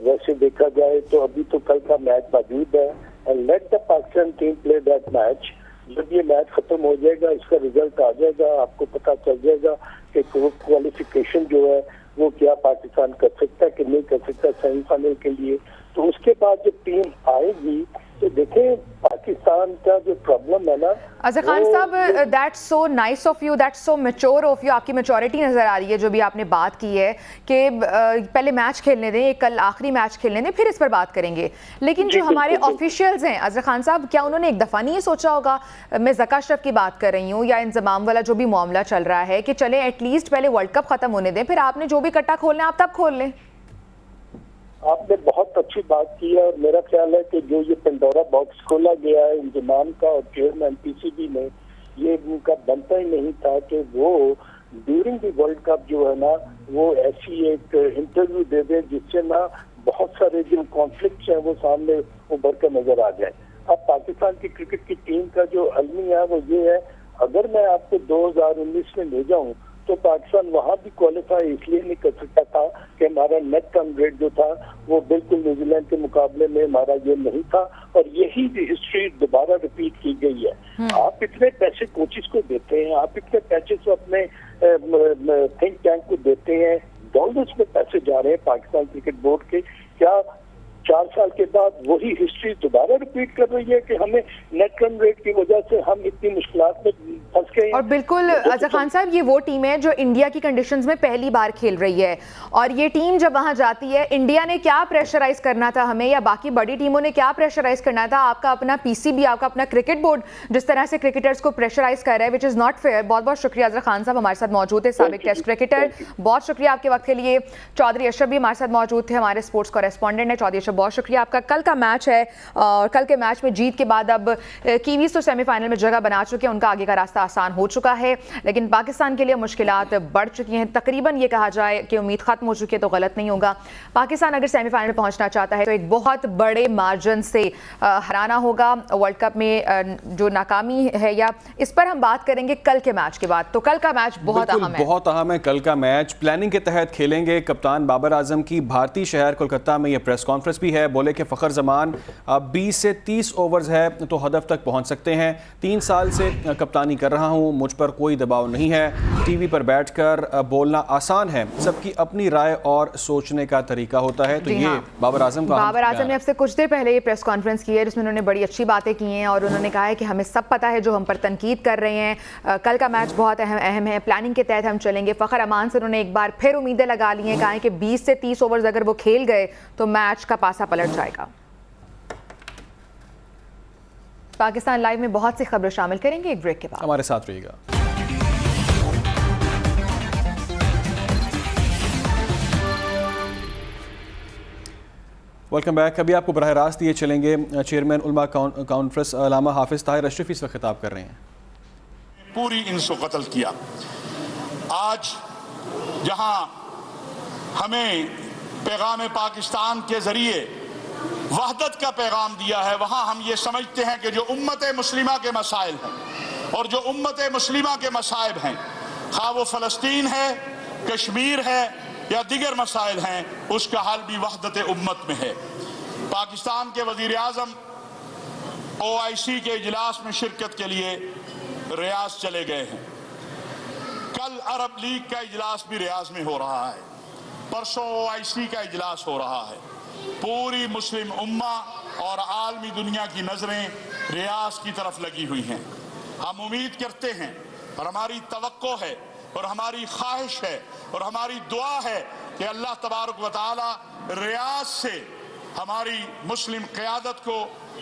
वैसे देखा जाए तो अभी तो कल का मैच मौजूद है। And let the Pakistan team play that match. जब ये मैच खत्म हो जाएगा, इसका रिजल्ट आ जाएगा, आपको पता चल जाएगा कि क्वालिफिकेशन जो है वो क्या पाकिस्तान कर सकता है कि नहीं कर सकता सेमीफाइनल के लिए। तो उसके बाद जब टीम आएगी तो देखें पाकिस्तान का जो प्रॉब्लम है ना। अजहर खान साहब, that's so nice of you, that's so mature of you. आपकी मैच्योरिटी नज़र आ रही है जो भी आपने बात की है कि पहले मैच खेलने दें, कल आखिरी मैच खेलने दें, फिर इस पर बात करेंगे। लेकिन जो हमारे ऑफिशियल्स हैं अजहर खान साहब, क्या उन्होंने एक दफ़ा नहीं ये सोचा होगा, मैं ज़का अशरफ की बात कर रही हूँ या इंजमाम वाला जो भी मामला चल रहा है, कि चले एटलीस्ट पहले वर्ल्ड कप ख़त्म होने दें, फिर आपने जो भी कट्टा खोलना है आप तब खोल लें। आपने बहुत अच्छी बात की है और मेरा ख्याल है कि जो ये पेंडोरा बॉक्स खोला गया है इंतजाम का और चेयरमैन पीसीबी ने, ये उनका बनता ही नहीं था कि वो ड्यूरिंग द वर्ल्ड कप जो है ना वो ऐसी एक इंटरव्यू दे दें जिससे ना बहुत सारे जो कॉन्फ्लिक्ट्स हैं वो सामने उभर कर नजर आ जाए। अब पाकिस्तान की क्रिकेट की टीम का जो अलमी है वो ये है, अगर मैं आपको 2019 में ले जाऊं तो पाकिस्तान वहां भी क्वालिफाई इसलिए नहीं कर सकता था कि हमारा नेट रन रेट जो था वो बिल्कुल न्यूजीलैंड के मुकाबले में हमारा ये नहीं था, और यही हिस्ट्री दोबारा रिपीट की गई है। आप इतने पैसे कोचिज को देते हैं, आप इतने पैसे अपने थिंक टैंक को देते हैं, डॉलर्स में पैसे जा रहे हैं पाकिस्तान क्रिकेट बोर्ड के, क्या 4 साल के बाद वही हिस्ट्री दोबारा रिपीट कर रही है कि हमें नेट रन रेट की वजह से हम इतनी मुश्किलात में फंस गए हैं। और बिल्कुल अजहर खान साहब, ये वो टीम है जो इंडिया की कंडीशंस में पहली बार खेल रही है, और ये टीम जब वहां जाती है, इंडिया ने क्या प्रेशराइज करना था हमें या बाकी बड़ी टीमों ने क्या प्रेशराइज करना था? आपका अपना पीसीबी, आपका अपना क्रिकेट बोर्ड जिस तरह से क्रिकेटर्स को प्रेशराइज कर रहा है, विच इज़ नॉट फेयर। बहुत बहुत शुक्रिया अजहर खान साहब हमारे साथ मौजूद है, साबिक टेस्ट क्रिकेटर, बहुत शुक्रिया आपके वक्त के लिए। चौधरी अशरफ भी हमारे साथ मौजूद थे, हमारे स्पोर्ट्स कॉरेस्पॉन्डेंट है। चौधरी अशरफ, बहुत शुक्रिया आपका। कल का मैच है और कल के मैच में जीत के बाद अब कीवीज तो सेमीफाइनल में जगह बना चुके हैं, उनका आगे का रास्ता आसान हो चुका है, लेकिन पाकिस्तान के लिए मुश्किलात बढ़ चुकी हैं। तकरीबन ये कहा जाए कि उम्मीद खत्म हो चुकी है तो गलत नहीं होगा। पाकिस्तान अगर सेमीफाइनल पहुंचना चाहता है तो एक बहुत बड़े मार्जिन से हराना होगा। वर्ल्ड कप में जो नाकामी है, या इस पर हम बात करेंगे कल के मैच के बाद। तो कल का मैच बहुत अहम है, बहुत अहम है। कल का मैच प्लानिंग के तहत खेलेंगे। कप्तान बाबर आजम की भारतीय शहर कोलकाता में यह प्रेस कॉन्फ्रेंस भी है। बोले कि फ़खर जमान 20 से 30 ओवर्स है तो हदफ तक पहुंच सकते हैं। 3 साल से कप्तानी कर रहा हूं, मुझ पर कोई दबाव नहीं है। टीवी पर बैठकर बोलना आसान है, सबकी अपनी राय और सोचने का तरीका होता है। तो ये बाबर आजम ने अब से कुछ देर पहले ये प्रेस कॉन्फ्रेंस की है जिसमें उन्होंने बड़ी अच्छी बातें की हैं और उन्होंने कहा है कि हमें सब पता है जो हम पर तनकीद कर रहे हैं। कल का मैच बहुत अहम है, प्लानिंग के तहत हम चलेंगे। फ़खर अमान से उन्होंने एक बार फिर उम्मीदें लगा ली हैं, कहा है कि 20 से 30 ओवर्स अगर वो खेल गए तो मैच का पासा पलट जाएगा। पाकिस्तान लाइव में बहुत सी खबरें शामिल करेंगे एक ब्रेक के बाद, हमारे साथ रहिएगा। Welcome back. अभी आपको बराह रास्त ये चलेंगे, चेयरमैन उलमा कॉन्फ्रेंस अल्लामा हाफिज ताहिर अशरफी इस वक्त खिताब कर रहे हैं। पूरी इंसो कत्ल किया। आज जहां हमें पैगाम पाकिस्तान के जरिए वहदत का पैगाम दिया है, वहाँ हम ये समझते हैं कि जो उम्मत मुस्लिमा के मसाइल हैं और जो उम्मत मुस्लिमा के मसाइब हैं, खा वो फ़लस्तीन है, कश्मीर है या दीगर मसाइल हैं, उसका हल भी वहदत उम्मत में है। पाकिस्तान के वज़ीर आज़म OIC के इजलास में शिरकत के लिए रियाज चले गए हैं। कल अरब लीग का इजलास भी रियाज में हो रहा है, परसों OIC का इजलास हो रहा है। पूरी मुस्लिम उम्मा और आलमी दुनिया की नजरें रियाज की तरफ लगी हुई हैं। हम उम्मीद करते हैं और हमारी तवक्को है और हमारी ख्वाहिश है और हमारी दुआ है कि अल्लाह तबारक व तआला रियाज से हमारी मुस्लिम क़यादत को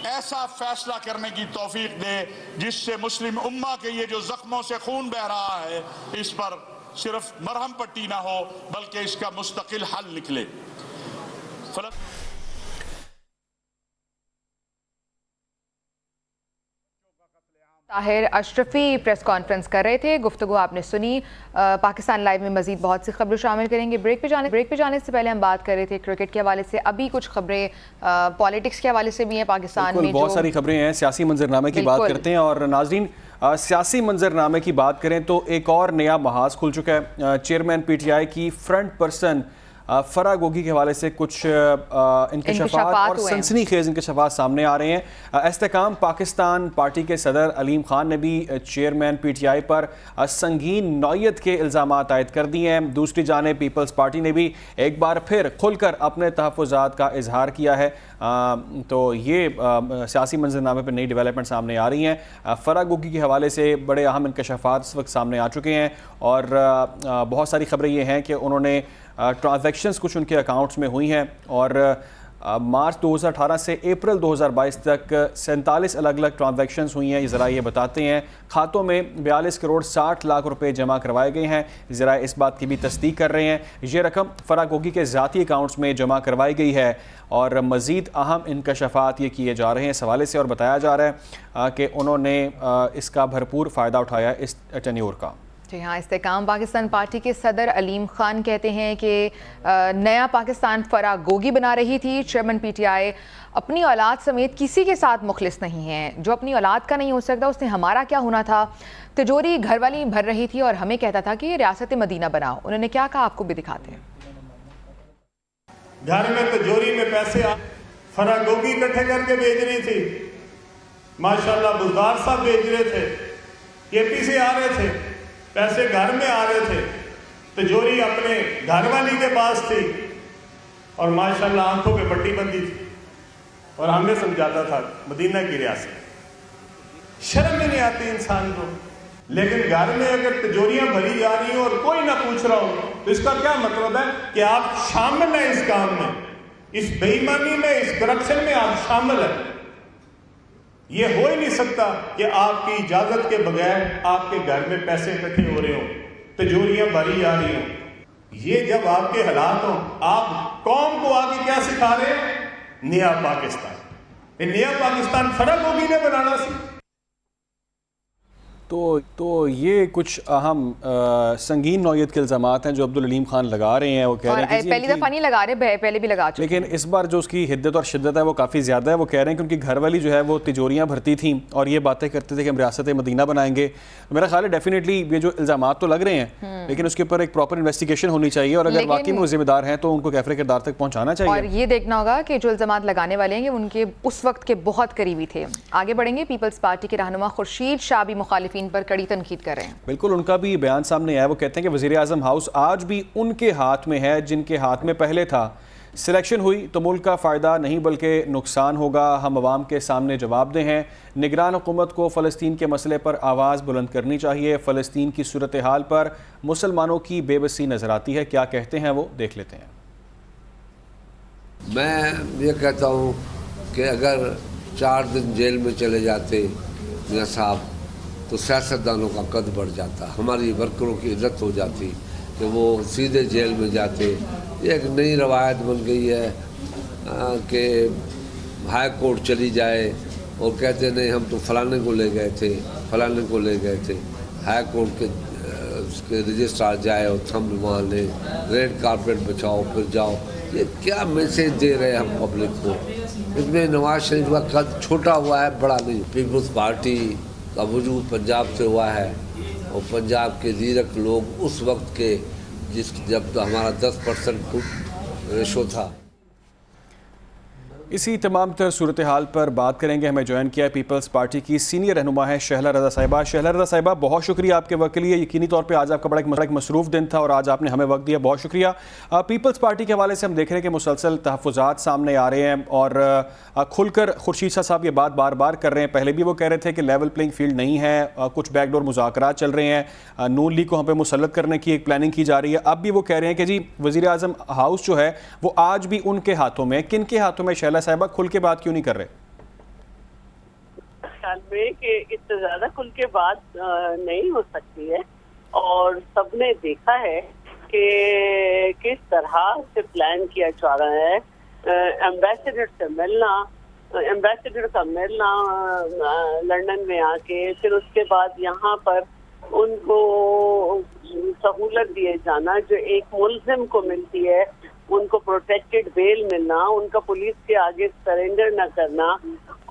ऐसा फैसला करने की तौफीक दे जिससे मुस्लिम उम्मा के ये जो जख्मों से खून बह रहा है, इस पर सिर्फ मरहम पट्टी ना हो बल्कि इसका मुस्तकिल हल निकले। ताहिर अशरफी प्रेस कॉन्फ्रेंस कर रहे थे, गुफ्तगू आपने सुनी। पाकिस्तान लाइव में मजीद बहुत सी खबरें शामिल करेंगे। ब्रेक पे जाने से पहले हम बात कर रहे थे क्रिकेट के हवाले से, अभी कुछ खबरें पॉलिटिक्स के हवाले से भी हैं पाकिस्तान में। बहुत सारी खबरें हैं, सियासी मंजरनामे की बात करते हैं। और नाजरीन, सियासी मंजरनामे की बात करें तो एक और नया महाज खुल चुका है। चेयरमैन PTI की फ्रंट पर्सन फराह गोगी के हवाले से कुछ इंकशाफात और सनसनीखेज इंकशाफात सामने आ रहे हैं। इस्तेकाम पाकिस्तान पार्टी के सदर अलीम खान ने भी चेयरमैन PTI पर संगीन नौयत के इल्ज़ामात आयद कर दिए हैं। दूसरी जानिब पीपल्स पार्टी ने भी एक बार फिर खुलकर अपने तहफ़्फ़ुज़ात का इजहार किया है। तो ये सियासी मंजरनामे पर नई डेवलपमेंट सामने आ रही हैं। फराह गोगी के हवाले से बड़े अहम इंकशाफात इस वक्त सामने आ चुके हैं और बहुत सारी खबरें ये हैं कि उन्होंने ट्रांजैक्शंस कुछ उनके अकाउंट्स में हुई हैं और मार्च 2018 से अप्रैल 2022 तक 47 अलग अलग ट्रांजैक्शंस हुई हैं। ज़रा ये बताते हैं, खातों में 42 करोड़ 60 लाख रुपए जमा करवाए गए हैं। ज़रा इस बात की भी तस्दीक कर रहे हैं। ये रकम फराह गोगी के ज़ाती अकाउंट्स में जमा करवाई गई है और मज़ीद अहम इंकशाफात ये किए जा रहे हैं इस हवाले से। और बताया जा रहा है कि उन्होंने इसका भरपूर फ़ायदा उठाया इस टेन्योर का। जी हाँ, इस्तेकाम पाकिस्तान पार्टी के सदर अलीम खान कहते हैं कि नया पाकिस्तान फराह गोगी बना रही थी। चेयरमैन PTI अपनी औलाद समेत किसी के साथ मुखलिस नहीं है। जो अपनी औलाद का नहीं हो सकता उसने हमारा क्या होना था। तिजोरी घर वाली भर रही थी और हमें कहता था कि रियासत मदीना बनाओ। उन्होंने क्या कहा, आपको भी दिखाते हैं। घर में तिजोरी में पैसे फराह गोगी इकट्ठे करके भेज रही थी। माशाल्लाह बुजदार साहब भेज रहे थे, KP से आ रहे थे, पैसे घर में आ रहे थे, तिजोरी अपने घर वाली के पास थी और माशाल्लाह आंखों पे पट्टी बंदी थी और हमें समझाता था मदीना की रियासत। शर्म ही नहीं आती इंसान को। लेकिन घर में अगर तिजोरियां भरी जा रही हो और कोई ना पूछ रहा हो तो इसका क्या मतलब है कि आप शामिल हैं इस काम में, इस बेईमानी में, इस करप्शन में आप शामिल हैं। ये हो ही नहीं सकता कि आपकी इजाजत के बगैर आपके घर में पैसे इकट्ठे हो रहे हो, तिजोरियां भरी जा रही हो। ये जब आपके हालात हो, आप कौम को आगे क्या सिखा रहे हैं? नया पाकिस्तान। नया पाकिस्तान फराह गोगी ने बनाना सी। तो ये कुछ अहम संगीन नौयत के इल्ज़ामात हैं जो अब्दुल अलीम खान लगा रहे हैं। वो कह रहे हैं कि पहली दफ़ा नहीं लगा रहे, पहले भी लगा चुके, लेकिन इस बार जो उसकी हिद्दत और शिद्दत है वो काफ़ी ज़्यादा है। वो कह रहे हैं कि उनकी घरवाली जो है वो तिजोरियाँ भरती थी और ये बातें करते थे कि हम रियासत मदीना बनाएंगे। तो मेरा ख्याल है डेफिनेटली ये जो इल्ज़ामात तो लग रहे हैं लेकिन उसके ऊपर एक प्रॉपर इन्वेस्टिगेशन होनी चाहिए और अगर वाकई में वो जिम्मेदार हैं तो उनको कैफरे किरदार तक पहुँचाना चाहिए। और ये देखना होगा कि जो इल्ज़ामात लगाने वाले हैं उनके उस वक्त के बहुत करीबी थे। आगे बढ़ेंगे, पीपल्स पार्टी के रहनुमा खुर्शीद शाह भी मुखालिफिन पर कड़ी तनकीद कर रहे हैं। बिल्कुल, उनका भी बयान सामने आया। वो कहते हैं कि वज़ीर आज़म हाउस आज भी उनके हाथ में है जिनके हाथ में पहले था। सिलेक्शन हुई तो मुल्क का फ़ायदा नहीं बल्कि नुकसान होगा। हम अवाम के सामने जवाबदेह हैं। निगरान हुकूमत को फ़लस्तीन के मसले पर आवाज़ बुलंद करनी चाहिए। फ़लस्तीन की सूरत हाल पर मुसलमानों की बेबसी नज़र आती है। क्या कहते हैं वो देख लेते हैं। मैं ये कहता हूँ कि अगर 4 दिन जेल में चले जाते मियाँ साहब तो सियासतदानों का कद बढ़ जाता, हमारी वर्करों की इज्जत हो जाती कि वो सीधे जेल में जाते। ये एक नई रवायत बन गई है कि हाई कोर्ट चली जाए और कहते नहीं हम तो फलाने को ले गए थे, फलाने को ले गए थे। हाई कोर्ट के रजिस्ट्रार जाए और थंब वहाँ ले, रेड कारपेट बिछाओ फिर जाओ। ये क्या मैसेज दे रहे हैं हम पब्लिक को? इसमें नवाज शरीफ का कद छोटा हुआ है, बड़ा नहीं। पीपल्स पार्टी का वजूद पंजाब से हुआ है और पंजाब के लीडर लोग उस वक्त के जब तो हमारा 10% रेशो था। इसी तमाम तर सूरत हाल पर बात करेंगे। हमें ज्वाइन किया है पीपल्स पार्टी की सीनियर रहनुमा है शहला रज़ा साहिबा। शहला रज़ा साहिबा, बहुत शुक्रिया आपके वक्त के लिए। यकीनी तौर पे आज आपका बड़ा एक मसरूफ़ दिन था और आज आपने हमें वक्त दिया, बहुत शुक्रिया। पीपल्स पार्टी के हवाले से हम देख रहे हैं कि मुसलसल तहफ़्फ़ुज़ात सामने आ रहे हैं और खुलकर खुर्शीद शाह साहब ये बात बार बार कर रहे हैं। पहले भी वो कह रहे थे कि लेवल प्लेइंग फील्ड नहीं है, कुछ बैकडोर मुज़ाकरात चल रहे हैं, नून लीग को हम पे मुसल्लत करने की एक प्लानिंग की जा रही है। अब भी वो कह रहे हैं कि जी वज़ीर आज़म हाउस जो है वो आज भी उनके हाथों में। किन के हाथों में शहला साहिबा? खुल के बात क्यों नहीं कर रहे? ख्याल में कि इतना ज्यादा खुल के बात नहीं हो सकती है और सबने देखा है कि किस तरह से प्लान किया जा रहा है। एम्बेसडर से मिलना, एम्बेसडर का मिलना लंदन में आके, फिर उसके बाद यहाँ पर उनको सहूलत दिए जाना जो एक मुल्जिम को मिलती है, उनको प्रोटेक्टेड बेल मिलना, उनका पुलिस के आगे सरेंडर न करना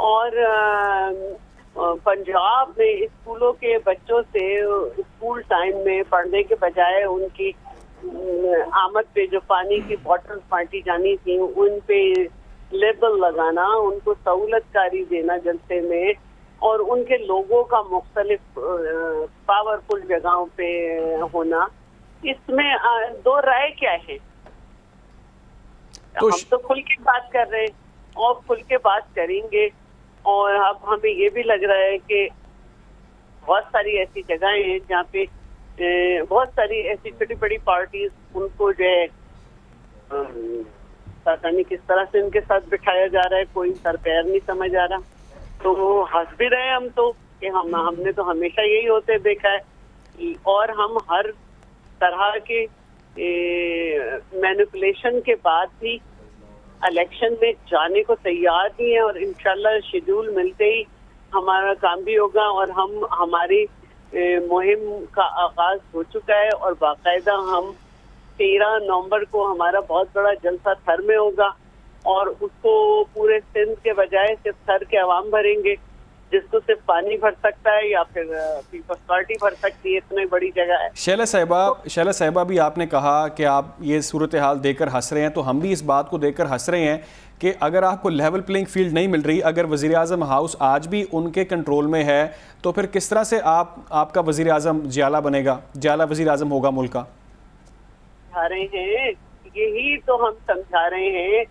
और पंजाब में स्कूलों के बच्चों से स्कूल टाइम में पढ़ने के बजाय उनकी आमद पे जो पानी की बॉटल्स बांटी जानी थी उन पे लेबल लगाना, उनको सहूलतकारी देना जलसे में और उनके लोगों का मुख्तलिफ पावरफुल जगहों पे होना, इसमें दो राय क्या है? हम तो खुल के बात कर रहे हैं और खुल के बात करेंगे और अब हमें ये भी लग रहा है कि बहुत सारी ऐसी जगहें हैं जहाँ पे बहुत सारी ऐसी छोटी बड़ी पार्टीज उनको जो है पता नहीं किस तरह से उनके साथ बिठाया जा रहा है, कोई सर पैर नहीं समझ आ रहा। तो हंस भी रहे हम तो कि हमने तो हमेशा यही होते देखा है और हम हर तरह के मैनिपुलेशन के बाद भी इलेक्शन में जाने को तैयार नहीं है और इंशाल्लाह शेड्यूल मिलते ही हमारा काम भी होगा और हम हमारी मुहिम का आगाज हो चुका है और बाकायदा हम 13 नवंबर को हमारा बहुत बड़ा जलसा थर में होगा और उसको पूरे सिंध के बजाय सिर्फ थर के अवाम भरेंगे, जिसको सिर्फ पानी भर सकता है या फिर पीपल्स पार्टी भर सकती है, इतनी बड़ी जगह है। शैला साहिबा भी आपने कहा कि आप ये सूरत हाल देकर हंस रहे हैं, तो हम भी इस बात को देकर हंस रहे हैं कि अगर आपको लेवल प्लेइंग फील्ड नहीं मिल रही, अगर वज़ीर आज़म हाउस आज भी उनके कंट्रोल में है, तो फिर किस तरह से आपका वज़ीर आज़म जियाला बनेगा, जियाला वज़ीर आज़म होगा मुल्क का? रहे हैं यही तो हम समझा रहे हैं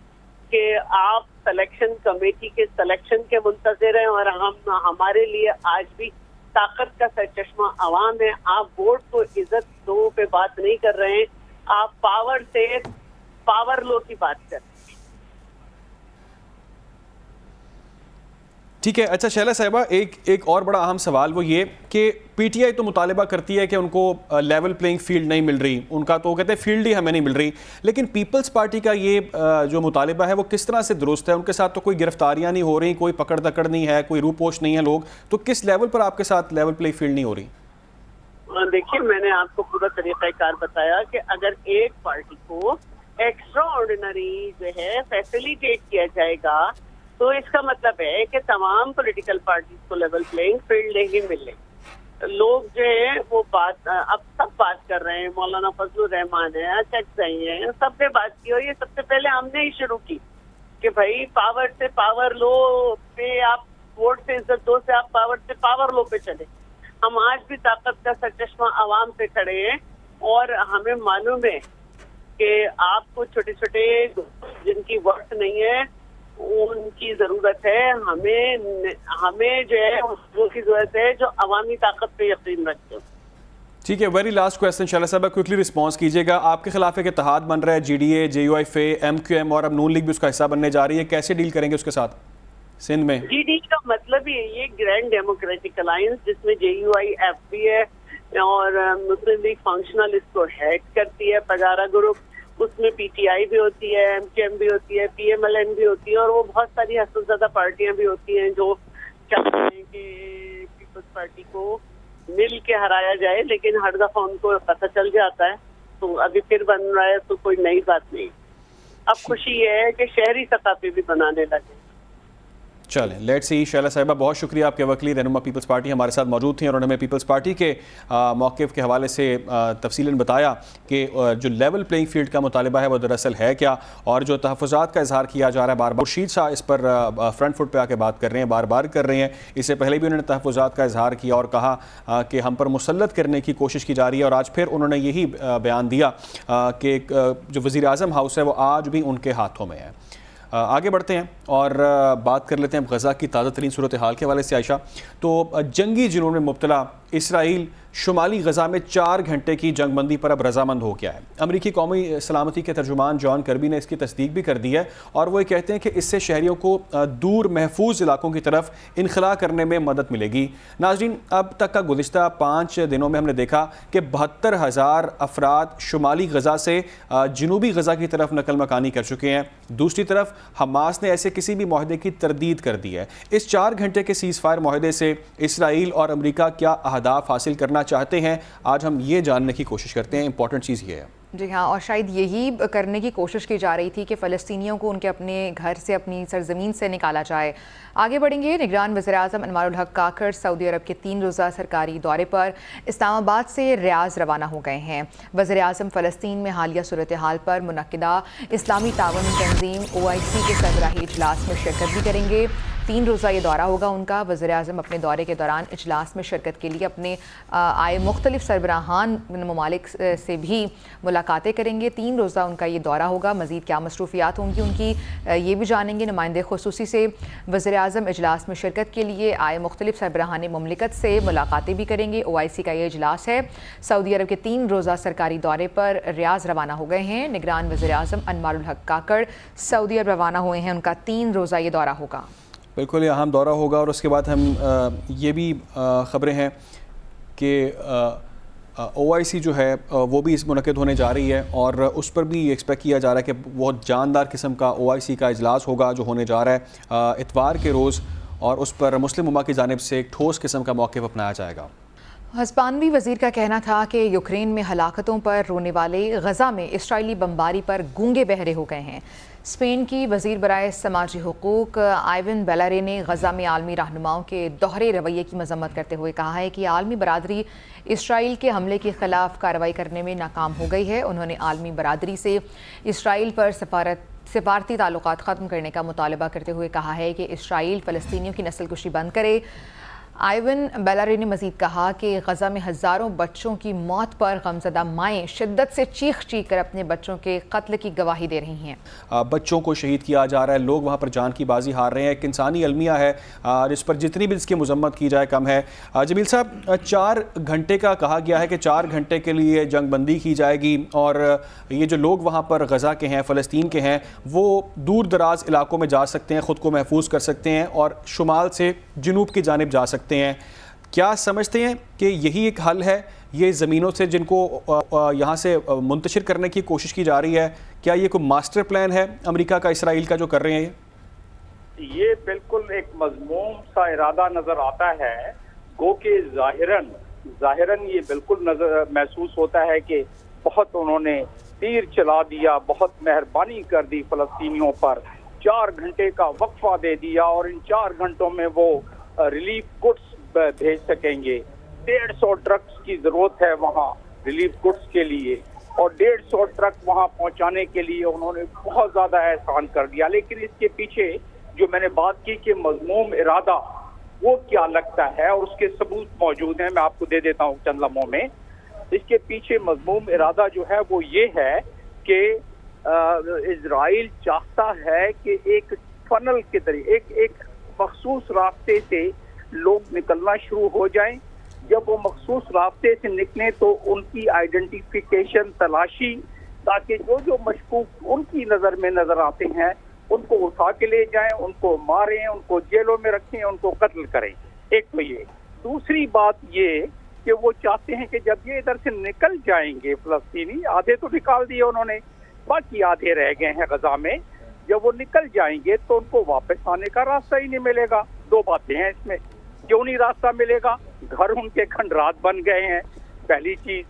कि आप सिलेक्शन कमेटी के सिलेक्शन के मुंतज़िर हैं और हमारे लिए आज भी ताकत का सरचश्मा अवाम है। आप वोट को इज्जत दो पे बात नहीं कर रहे हैं, आप पावर से पावर लो की बात कर रहे हैं। ठीक है। अच्छा शैला साहिबा, एक और बड़ा अहम सवाल वो ये कि पीटीआई तो मुतालबा करती है कि उनको लेवल प्लेइंग फील्ड नहीं मिल रही, उनका तो कहते हैं फील्ड ही हमें नहीं मिल रही, लेकिन पीपल्स पार्टी का ये जो मुतालबा है वो किस तरह से दुरुस्त है? उनके साथ तो कोई गिरफ्तारियां नहीं हो रही, कोई पकड़ दकड़ नहीं है, कोई रूपोश नहीं है लोग, तो किस लेवल पर आपके साथ लेवल प्लेइंग फील्ड नहीं हो रही? देखिए, मैंने आपको पूरा तरीक़ाकार बताया कि अगर एक पार्टी को एक्स्ट्रा ऑर्डिनरी जो है फैसिलिटेट किया जाएगा तो इसका मतलब है कि तमाम पॉलिटिकल पार्टीज को लेवल प्लेइंग फील्ड ही मिले। लोग जो है वो बात अब सब बात कर रहे हैं, मौलाना फजलुर रहमान है, अशक सही है, सबने बात की और ये सबसे पहले हमने ही शुरू की कि भाई पावर से पावर लो पे आप वोट से इज्जत दो से आप पावर से पावर लो पे चले। हम आज भी ताकत का सरचश्मा आवाम पे खड़े हैं और हमें मालूम है कि आपको छोटे छोटे जिनकी वर्थ नहीं है उनकी जरूरत है, हमें जो है वो की जरूरत है जो अवामी ताकत पे यकीन रखते हो। ठीक है, वेरी लास्ट क्वेश्चन शैला साहब, क्विकली रिस्पांस कीजिएगा। आपके खिलाफ एक इत्तेहाद बन रहा है, जीडीए, जेयूआईएफ, एमक्यूएम और अब नून लीग भी उसका हिस्सा बनने जा रही है, कैसे डील करेंगे उसके साथ सिंध में? जीडीए का मतलब ये ग्रैंड डेमोक्रेटिक अलायंस जिसमें जेयूआईएफ भी है और मुस्लिम लीग फंक्शनल इसको हेड करती है, पजारा ग्रुप, उसमें पीटीआई भी होती है, एमकेएम भी होती है, पीएमएलएन भी होती है और वो बहुत सारी हसनज़दा पार्टियां भी होती हैं जो चाहते हैं कि पीपल्स पार्टी को मिल के हराया जाए, लेकिन हर दफा उनको पता चल जाता है। तो अभी फिर बन रहा है तो कोई नई बात नहीं। अब खुशी ये है कि शहरी सतह पे भी बनाने लगे। चलें, लेट्स सी। शैला साहिबा, बहुत शुक्रिया, आपके वकील रहनुमा पीपल्स पार्टी हमारे साथ मौजूद थी और उन्होंने हमें पीपल्स पार्टी के मौक़िफ़ के हवाले से तफसीलन बताया कि जो लेवल प्लेइंग फील्ड का मुतालिबा है वो दरअसल है क्या, और जो तहफ़्फ़ुज़ात का इजहार किया जा रहा है, बार बार खुर्शीद शाह इस पर फ्रंट फुट पर आके बात कर रहे हैं, बार बार कर रहे हैं। इससे पहले भी उन्होंने तहफ़्फ़ुज़ात का इजहार किया और कहा कि हम पर मुसल्लत करने की कोशिश की जा रही है, और आज फिर उन्होंने यही बयान दिया कि जो वज़ीर आज़म हाउस है वो आज भी उनके हाथों में है। आगे बढ़ते हैं और बात कर लेते हैं गज़ा की ताज़ा तरीन सूरत हाल के हवाले से। आयशा, तो जंगी जुनून में मुब्तला इसराइल शुमाली गज़ा में 4 घंटे की जंगबंदी पर अब रजामंद हो गया है। अमरीकी कौमी सलामती के तर्जुमान जॉन कर्बी ने इसकी तस्दीक भी कर दी है और वो ये कहते हैं कि इससे शहरियों को दूर महफूज इलाकों की तरफ इनखला करने में मदद मिलेगी। नाज़रीन, अब तक का गुज़िश्ता 5 दिनों में हमने देखा कि 72,000 अफराद शुमाली गज़ा से जनूबी गज़ा की तरफ नकल मकानी कर चुके हैं। दूसरी तरफ हमास ने ऐसे किसी भी माहदे की तरदीद कर दी है। इस 4 घंटे के सीज़ फायर माहदे से इसराइल और अमरीका क्या अहदाफ हासिल करना चाहते हैं, आज हम ये जानने की कोशिश करते हैं। इंपॉर्टेंट चीज़ ये है। जी हाँ, और शायद यही करने की कोशिश की जा रही थी कि फ़लस्तीनियों को उनके अपने घर से, अपनी सरजमीन से निकाला जाए। आगे बढ़ेंगे। निगरान वज़ीर-ए-आज़म अनवारुल हक काकड़ सऊदी अरब के 3 रोज़ा सरकारी दौरे पर इस्लामाबाद से रियाज़ रवाना हो गए हैं। वज़ीर-ए-आज़म फ़लस्तीन में हालिया सूरत हाल पर मुनक्किदा इस्लामी ताउन तंजीम OIC के सरबराही इजलास में शिरकत भी करेंगे। 3 रोज़ा ये दौरा होगा उनका। वज़ीर-ए-आज़म अपने दौरे के दौरान इजलास में शिरकत के लिए अपने आए मुख्तलिफ सरबराहान ममालिक से भी मुलाकातें करेंगे। 3 रोज़ा उनका ये दौरा होगा। मज़ीद क्या मसरूफियात होंगी उनकी, ये भी जानेंगे। नुमाइंदे खुसूसी से वज़ीर-ए-आज़म इजलास में शिरकत के लिए आए मुख्तलिफ सरबराहान ममलिकत से मुलाकातें भी करेंगे। OIC का ये इजलास है। सऊदी अरब के 3 रोज़ा सरकारी दौरे पर रियाज़ रवाना हो गए हैं। निगरान वज़ीर-ए-आज़म अनवारुल हक काकड़ सऊदी अरब रवाना हुए हैं। उनका 3 रोज़ा ये दौरा होगा। बिल्कुल ये अहम दौरा होगा। और उसके बाद हम ये भी ख़बरें हैं कि OIC जो है वो भी इस मुनक़िद होने जा रही है और उस पर भी एक्सपेक्ट किया जा रहा है कि बहुत जानदार किस्म का OIC का इजलास होगा जो होने जा रहा है इतवार के रोज़, और उस पर मुस्लिम उम्मा की जानिब से एक ठोस किस्म का मौक़िफ़ अपनाया जाएगा। हस्पानवी वज़ीर का कहना था कि यूक्रेन में हलाकतों पर रोने वाले गज़ा में इसराइली बमबारी पर गूंगे बहरे हो गए हैं। स्पेन की वज़ीर बराए समाजी हुकूक आइवन बेलारे ने गज़ा में आलमी रहनुमाओं के दोहरे रवैये की मजम्मत करते हुए कहा है कि आलमी बरादरी इसराइल के हमले के ख़िलाफ़ कार्रवाई करने में नाकाम हो गई है। उन्होंने आलमी बरादरी से इसराइल पर सफारती ताल्लुकात ख़त्म करने का मुतालबा करते हुए कहा है कि इसराइल फ़लस्तीनियों की नस्लकुशी बंद करे। आइवन बेलारे ने मज़ीद कहा कि गज़ा में हज़ारों बच्चों की मौत पर गमज़दा माएँ शिद्दत से चीख कर अपने बच्चों के कत्ल की गवाही दे रही हैं। बच्चों को शहीद किया जा रहा है, लोग वहाँ पर जान की बाजी हार रहे हैं। एक इंसानी अलमिया है जिस पर जितनी भी इसकी मजम्मत की जाए कम है। जमील साहब, 4 घंटे का कहा गया है कि 4 घंटे के लिए जंगबंदी की जाएगी और ये जो लोग वहाँ पर गज़ा के हैं, फ़लस्तीन के हैं, वो दूर दराज इलाकों में जा सकते हैं, ख़ुद को महफूज कर सकते हैं और शुमाल से जनूब की जानिब जा सकते हैं। क्या समझते हैं कि यही एक हल है, ये ज़मीनों से जिनको यहाँ से मुंतशिर करने की कोशिश की जा रही है? क्या ये कोई मास्टर प्लान है अमेरिका का, इसराइल का, जो कर रहे हैं? ये बिल्कुल एक मजमूम सा इरादा नजर आता है। गो के जाहिरन ये बिल्कुल नजर महसूस होता है कि बहुत उन्होंने तीर चला दिया, बहुत मेहरबानी कर दी फ़लस्तीनियों पर, 4 घंटे का वक्फा दे दिया और इन 4 घंटों में वो रिलीफ गुड्स भेज सकेंगे। 150 ट्रक्स की जरूरत है वहाँ रिलीफ गुड्स के लिए और 150 ट्रक वहाँ पहुँचाने के लिए उन्होंने बहुत ज्यादा एहसान कर दिया। लेकिन इसके पीछे जो मैंने बात की कि मजमूम इरादा, वो क्या लगता है और उसके सबूत मौजूद हैं, मैं आपको दे देता हूँ चंद लम्हों में। इसके पीछे मजमूम इरादा जो है वो ये है कि इजराइल चाहता है कि एक फनल के तरीके एक मखसूस रास्ते से लोग निकलना शुरू हो जाएं। जब वो मखसूस रास्ते से निकलें तो उनकी आइडेंटिफिकेशन, तलाशी, ताकि जो मशकूक उनकी नज़र में नज़र आते हैं उनको उठा के ले जाएं, उनको मारें, उनको जेलों में रखें, उनको कत्ल करें। एक तो ये। दूसरी बात ये कि वो चाहते हैं कि जब ये इधर से निकल जाएंगे फ़लस्तीनी, आधे तो निकाल दिए उन्होंने, बाकी आधे रह गए हैं गज़ा में, जब वो निकल जाएंगे तो उनको वापस आने का रास्ता ही नहीं मिलेगा। 2 बातें हैं इसमें। क्यों नहीं रास्ता मिलेगा? घर उनके खंडरात बन गए हैं, पहली चीज।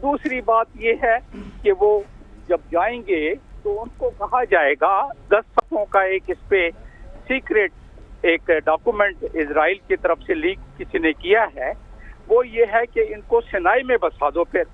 दूसरी बात ये है कि वो जब जाएंगे तो उनको कहा जाएगा 10 सप्ताहों का एक इस पे सीक्रेट एक डॉक्यूमेंट इजराइल की तरफ से लीक किसी ने किया है, वो ये है कि इनको सिनाई में बसा दो, फिर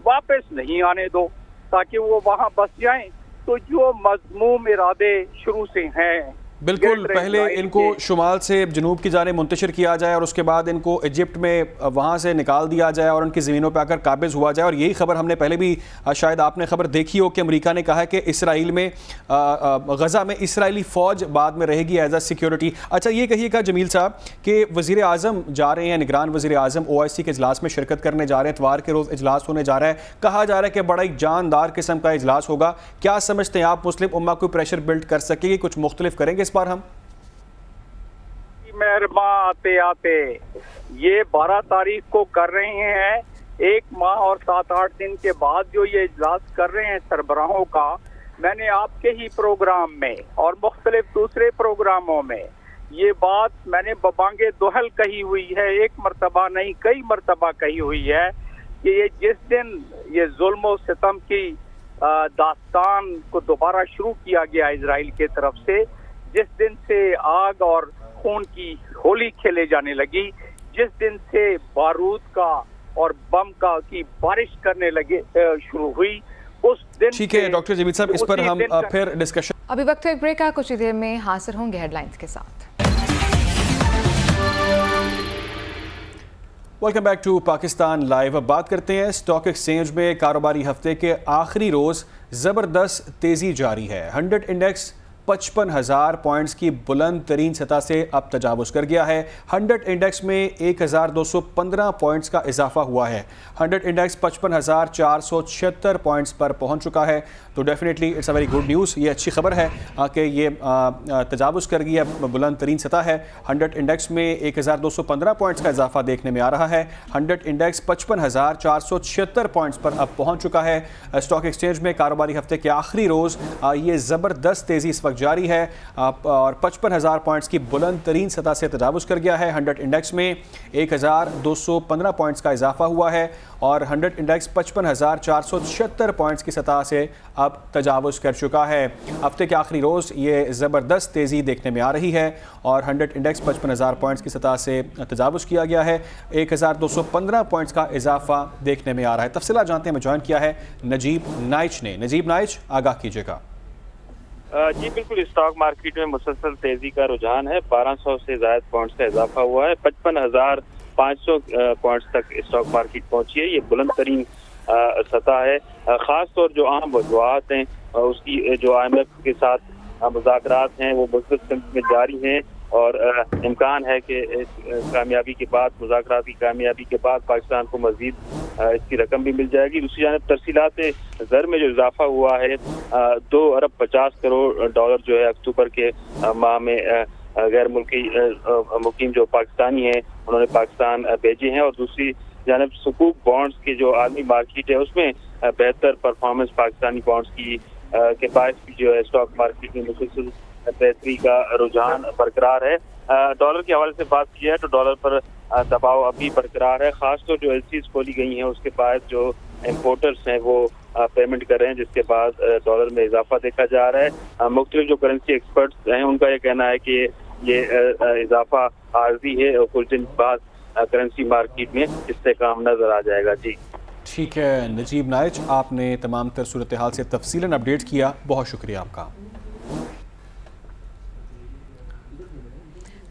वापस नहीं आने दो ताकि वो वहाँ बस जाएं। तो जो मज़मूम इरादे शुरू से हैं, बिल्कुल, पहले इनको शुमाल से जनूब की जाने मुंतशिर किया जाए और उसके बाद इनको इजिप्ट में वहाँ से निकाल दिया जाए और उनकी ज़मीनों पर आकर काबिज़ हुआ जाए। और यही खबर हमने पहले भी शायद आपने खबर देखी हो कि अमेरिका ने कहा है कि इसराइल में गज़ा में इसराइली फ़ौज बाद में रहेगी एज अ सिक्योरिटी। अच्छा, ये कहिएगा जमील साहब कि वज़ीर आज़म जा रहे हैं, निगरान वज़ीर आज़म OIC के इजलास में शिरकत करने जा रहे हैं, इतवार के रोज़ इजलास होने जा रहा है, कहा जा रहा है कि बड़ा एक जानदार किस्म का इजलास होगा। क्या समझते हैं आप, मुस्लिम उम्मा को प्रेशर बिल्ड कर सकेगी, कुछ मुख्तलिफ करेंगे बार हम? मेहरमा आते आते ये 12 तारीख को कर रहे हैं, 1 माह और 7-8 दिन के बाद जो ये इजलास कर रहे हैं सरबराहों का, मैंने आपके ही प्रोग्राम में और मुख्तलिफ दूसरे प्रोग्रामों में ये बात मैंने बबांगे दोहल कही हुई है, एक मरतबा नहीं कई मरतबा कही हुई है कि ये जिस दिन ये जुल्म और सितम की दास्तान को दोबारा शुरू किया गया इजराइल के तरफ से, जिस दिन से आग और खून की होली खेले जाने लगी, जिस दिन से बारूद का और बम का की बारिश करने लगे शुरू हुई, उस दिन। ठीक है डॉक्टर जमील साहब, इस पर हम फिर डिस्कशन। अभी वक्त है ब्रेक का, कुछ ही देर में हाजिर होंगे हेडलाइंस के साथ। Welcome back to Pakistan live. अब बात करते हैं स्टॉक एक्सचेंज में कारोबारी हफ्ते के आखिरी रोज़ ज़बरदस्त तेज़ी जारी है। 100 इंडेक्स 55,000 पॉइंट्स की बुलंद तरीन सतह से अब तजावुज़ कर गया है। 100 इंडेक्स में 1,215 पॉइंट्स का इजाफा हुआ है। 100 इंडेक्स 55,476 पॉइंट्स पर पहुंच चुका है। तो definitely it's a very good news, ये अच्छी खबर है कि ये तजावुज़ कर गई है, बुलंद तरीन सतह है। 100 इंडेक्स में 1,215 पॉइंट्स का इजाफा देखने में आ रहा है। 100 इंडेक्स 55,476 पॉइंट्स पर अब पहुँच चुका है। स्टॉक एक्सचेंज में कारोबारी हफ्ते के आखिरी रोज़ ये ज़बरदस्त तेज़ी इस वक्त जारी है और 55,000 पॉइंट्स की बुलंद तरीन सतह से तजावुज़ कर गया है। 100 इंडेक्स में 1,215 पॉइंट्स का इजाफा हुआ है और 100 इंडेक्स 55,476 पॉइंट्स की सतह से अब तजावुज़ कर चुका है। हफ्ते के आखिरी रोज़ ये ज़बरदस्त तेज़ी देखने में आ रही है और 100 इंडेक्स 55,000 पॉइंट्स की सतह से तजावुज़ किया गया है। 1,215 पॉइंट्स का इजाफा देखने में आ रहा है। तफसीलात जानते हैं, मैं ज्वाइन किया है नजीब नाइच ने। नजीब नाइच, आगाह कीजिएगा। जी बिल्कुल, स्टॉक मार्केट में मुसलसल तेजी का रुझान है। 1200 से ज़ायद पॉइंट्स का इजाफा हुआ है। 55,500 पॉइंट्स तक स्टॉक मार्केट पहुंची है। ये बुलंद तरीन सतह है। खास तौर जो आम वजूहात हैं उसकी जो IMF के साथ मुज़ाकरात हैं वो मुस्तकिल में जारी हैं और इम्कान है कि कामयाबी के बाद, मुज़ाकरात की कामयाबी के बाद पाकिस्तान को मज़ीद इसकी रकम भी मिल जाएगी। दूसरी जानिब तरसीलात ज़र में जो इजाफा हुआ है, 2 अरब 50 करोड़ डॉलर जो है अक्टूबर के माह में गैर मुल्की मुकीम जो पाकिस्तानी हैं उन्होंने पाकिस्तान भेजे हैं। और दूसरी जानिब सुकूक बॉन्ड्स की जो आलमी मार्केट है उसमें बेहतर परफॉर्मेंस पाकिस्तानी बॉन्ड्स की के बायस भी जो है स्टॉक मार्केट में मुसलसल बेहतरी का रुझान बरकरार है। डॉलर के हवाले से बात की जाए तो डॉलर पर दबाव अभी बरकरार है। खासतौर जो LCs खोली गई हैं उसके बाद जो इम्पोर्टर्स हैं वो पेमेंट कर रहे हैं, जिसके बाद डॉलर में इजाफा देखा जा रहा है। मुख्तलिफ जो करेंसी एक्सपर्ट्स हैं उनका ये कहना है कि ये इजाफा आर्जी है और कुछ दिन बाद करेंसी मार्केट में इससे काम नजर आ जाएगा। जी ठीक है नजीब नाइच, आपने तमाम तर सूरत हाल से तफसीलन अपडेट किया, बहुत शुक्रिया आपका।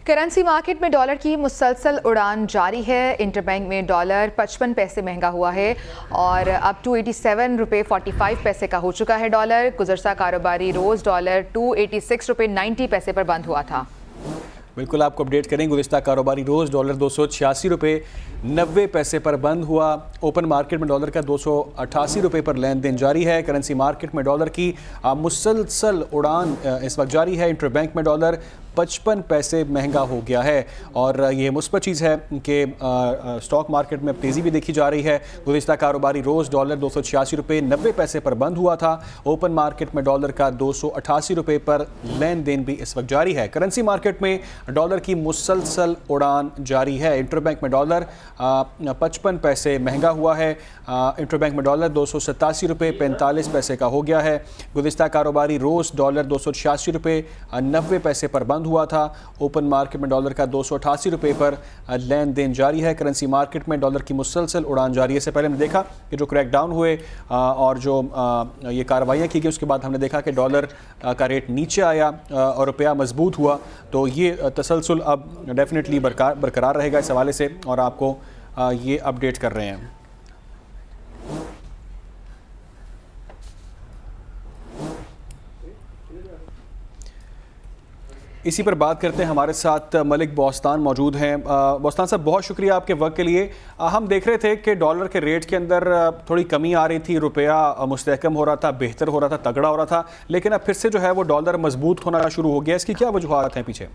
करेंसी मार्केट में डॉलर की मुसलसल उड़ान जारी है। इंटरबैंक में डॉलर 55 पैसे महंगा हुआ है और अब 287 रुपये 45 पैसे का हो चुका है डॉलर। गुज़श्ता कारोबारी रोज़ डॉलर 286 रुपये 90 पैसे पर बंद हुआ था। बिल्कुल आपको अपडेट करेंगे। गुज़िश्ता कारोबारी रोज़ डॉलर 286 रुपये 90 पैसे पर बंद हुआ। ओपन मार्केट में डॉलर का 288 रुपये पर लेन देन जारी है। करेंसी मार्केट में डॉलर की मुसलसल उड़ान इस वक्त जारी है। इंटरबैंक में डॉलर 55 पैसे महंगा हो गया है और ये मुस्बत चीज़ है कि स्टॉक मार्केट में अब तेज़ी भी देखी जा रही है। गुज़िश्ता कारोबारी रोज़ डॉलर 286 रुपये 90 पैसे पर बंद हुआ था। ओपन मार्केट में डॉलर का 288 रुपये पर लेन देन भी इस वक्त जारी है। करेंसी मार्केट में डॉलर की मुसलसल उड़ान जारी है। इंटरबैंक में डॉलर 55 पैसे महंगा हुआ है। इंटरबैंक में डॉलर 287 रुपये 45 पैसे का हो गया है। गुज़िश्ता कारोबारी रोज़ डॉलर 286 रुपये 90 पैसे पर बंद बंद हुआ था। ओपन मार्केट में डॉलर का 288 रुपये पर लेन देन जारी है। करेंसी मार्केट में डॉलर की मुसलसल उड़ान जारी है। इससे पहले हमने देखा कि जो क्रैकडाउन हुए और जो ये कार्रवाइयाँ की गई, उसके बाद हमने देखा कि डॉलर का रेट नीचे आया और रुपया मजबूत हुआ। तो ये तसलसल अब डेफिनेटली बरकरार रहेगा इस हवाले से, और आपको ये अपडेट कर रहे हैं। इसी पर बात करते हैं, हमारे साथ मलिक बोस्तान मौजूद हैं। बोस्तान साहब, बहुत शुक्रिया आपके वक्त के लिए। हम देख रहे थे कि डॉलर के रेट के अंदर थोड़ी कमी आ रही थी, रुपया मुस्तहकम हो रहा था, बेहतर हो रहा था, तगड़ा हो रहा था, लेकिन अब फिर से जो है वो डॉलर मजबूत होना शुरू हो गया। इसकी क्या वजूहात हैं पीछे?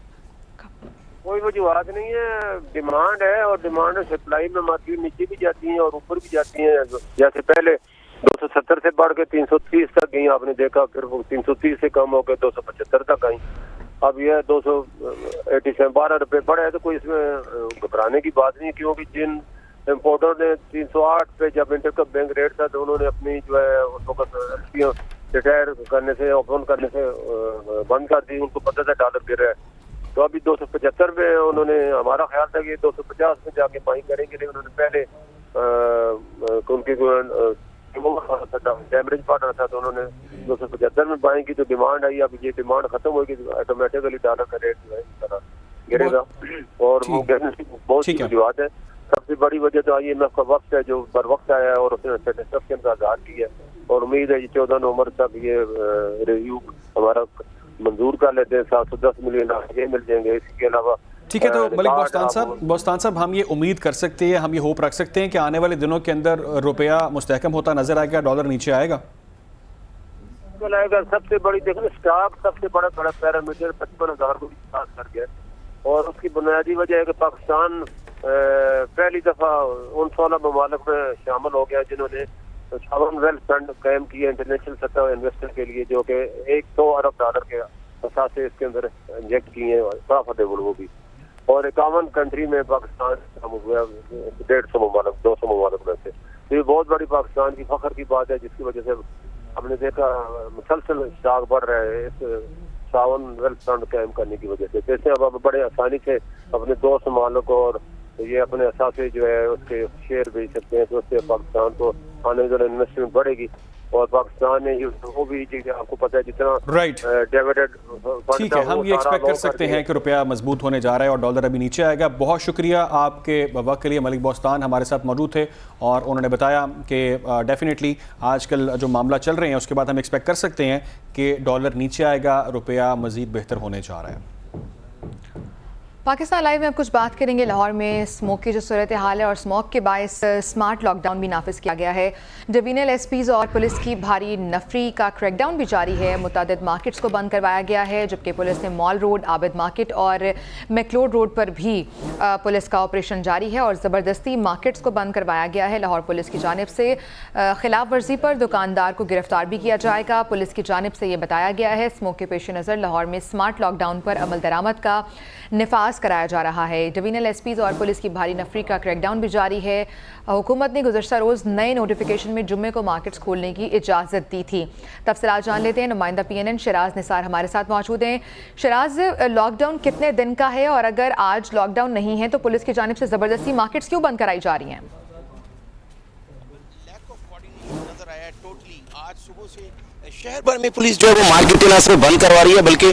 कोई वजूहात नहीं है, डिमांड है और डिमांड सप्लाई में मार्केट नीचे भी जाती है और ऊपर भी जाती है। जैसे पहले 270 से बढ़ के 330 तक गई, आपने देखा, फिर वो 330 से कम होकर 275 तक आई। अब यह 287 12 रुपये बढ़े है, तो कोई इसमें घबराने की बात नहीं, क्योंकि जिन इम्पोर्टर ने 308 पे जब इंटरकप बैंक रेट था तो उन्होंने अपनी जो है उस वक्त रिटायर करने से, ओपन करने से बंद कर दी। उनको पता था डॉलर गिर रहा है, तो अभी 275 में उन्होंने, हमारा ख्याल था कि 250 में जाके बाइंग करेंगे, लेकिन उन्होंने पहले उनकी डैमेज पार्टनर था तो उन्होंने 275 में बाइंग की। तो डिमांड आई, अब ये डिमांड खत्म होगी, ऑटोमेटिकली डॉलर का रेट जो है इस तरह गिरेगा और वो गिरने की बहुत सी वजूहत है। सबसे बड़ी वजह तो IMF का वक्त है जो बर वक्त आया है और उसने स्टेटिस्टिक्स का आगाज किया और उम्मीद है 14 नवंबर तक ये रिव्यू हमारा मंजूर कर लेते हैं। 710 मिलियन ये मिल जाएंगे। इसके अलावा ठीक है, तो मलिक बोस्तान साहब, हम ये उम्मीद कर सकते हैं, हम ये होप रख सकते हैं कि आने वाले दिनों के अंदर रुपया मुस्तहकम होता नजर आएगा, डॉलर नीचे आएगा? सबसे बड़ी देखो, स्टॉक सबसे बड़ा पैरामीटर 55,000 को पास कर गया और उसकी बुनियादी वजह है कि पाकिस्तान पहली दफा उन 16 ममालिक में शामिल हो गया जिन्होंने सावन वेल्थ फंड कायम किया इंटरनेशनल सतह इन्वेस्टर के लिए, जो कि 100 अरब डॉलर के असास से इसके अंदर इंजेक्ट किए हैं, प्रॉफिटेबल वो भी। और 51 कंट्री में पाकिस्तान शामिल हुआ, 150 ममालिक 200 ममालिक में से। तो ये बहुत बड़ी पाकिस्तान की फख्र की बात है, जिसकी वजह से हमने देखा मुसलसल स्टॉक बढ़ रहा है इस सावन वेल्थ फंड कायम करने की वजह से। जैसे अब बड़े आसानी से अपने 200 ममालिक और ये अपने असासे जो है उसके शेयर बेच सकते हैं, तो उससे पाकिस्तान को आने वाले इन्वेस्टमेंट बढ़ेगी और पाकिस्तान ने वो भी चीजें आपको पता है जितना डिविडेंड। ठीक है, हम ये एक्सपेक्ट कर सकते हैं कि रुपया मजबूत होने जा रहा है और डॉलर अभी नीचे आएगा। बहुत शुक्रिया आपके वक्त के लिए। मलिक बोस्तान हमारे साथ मौजूद थे और उन्होंने बताया कि डेफिनेटली आजकल जो मामला चल रहे हैं उसके बाद हम एक्सपेक्ट कर सकते हैं कि डॉलर नीचे आएगा, रुपया मजीद बेहतर होने जा रहा है। पाकिस्तान लाइव में अब कुछ बात करेंगे लाहौर में स्मोक की जो सूरत हाल है और स्मोक के बायस स्मार्ट लॉकडाउन भी नाफिज किया गया है। डिवीजनल एसपीज़ और पुलिस की भारी नफरी का क्रैकडाउन भी जारी है। मुतादिद मार्केट्स को बंद करवाया गया है, जबकि पुलिस ने मॉल रोड, आबिद मार्केट और मैक्लोड रोड पर भी पुलिस का ऑपरेशन जारी है और ज़बरदस्ती मार्केट्स को बंद करवाया गया है। लाहौर पुलिस की जानिब से खिलाफ वर्जी पर दुकानदार को गिरफ्तार भी किया जाएगा। पुलिस की जानिब से ये बताया गया है स्मोक के पेश नज़र लाहौर में स्मार्ट लॉकडाउन पर अमल दरामद का निफाज कराया जा रहा है। डिवीजनल एसपीज़ और पुलिस की भारी नफरी का क्रैकडाउन भी जारी है। हुकूमत ने गुज़श्ता रोज़ नए नोटिफिकेशन में जुम्मे को मार्केट्स खोलने की इजाज़त दी थी। तफसीलात जान लेते हैं, नुमाइंदा PNN शराज निसार हमारे साथ मौजूद हैं। शराज, लॉकडाउन कितने दिन का है और अगर आज लॉकडाउन नहीं है तो पुलिस की जानिब से ज़बरदस्ती मार्केट्स क्यों बंद कराई जा रही हैं? नजर आया टोटली आज सुबह से शहर भर में पुलिस जो है वो मार्केट ना सिर्फ बंद करवा रही है बल्कि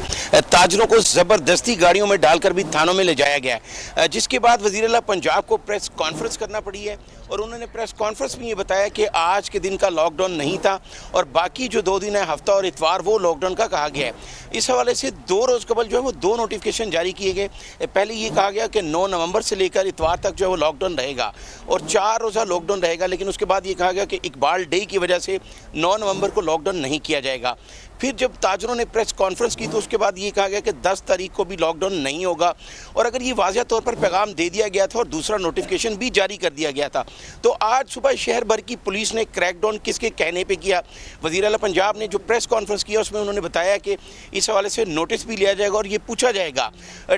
ताजरों को जबरदस्ती गाड़ियों में डालकर भी थानों में ले जाया गया है, जिसके बाद वज़ीर आला पंजाब को प्रेस कॉन्फ्रेंस करना पड़ी है और उन्होंने प्रेस कॉन्फ्रेंस में ये बताया कि आज के दिन का लॉकडाउन नहीं था और बाकी जो 2 दिन है, हफ्ता और इतवार, वो लॉकडाउन का कहा गया है। इस हवाले से 2 रोज़ कबल जो है वो 2 नोटिफिकेशन जारी किए गए। पहले ये कहा गया कि 9 नवंबर से लेकर इतवार तक जो है वो लॉकडाउन रहेगा और 4 रोज़ा लॉकडाउन रहेगा, लेकिन उसके बाद ये कहा गया कि इकबाल डे की वजह से 9 नवंबर को लॉकडाउन नहीं किया जाएगा। फिर जब ताजरों ने प्रेस कॉन्फ्रेंस की तो उसके बाद ये कहा गया कि 10 तारीख को भी लॉकडाउन नहीं होगा और अगर ये वाज़िया तौर पर पैगाम दे दिया गया था और दूसरा नोटिफिकेशन भी जारी कर दिया गया था। तो आज सुबह शहर भर की पुलिस ने क्रैकडाउन किसके कहने पे किया? वज़ीर आला पंजाब ने जो प्रेस कॉन्फ्रेंस किया उसमें उन्होंने बताया कि इस हवाले से नोटिस भी लिया जाएगा और ये पूछा जाएगा।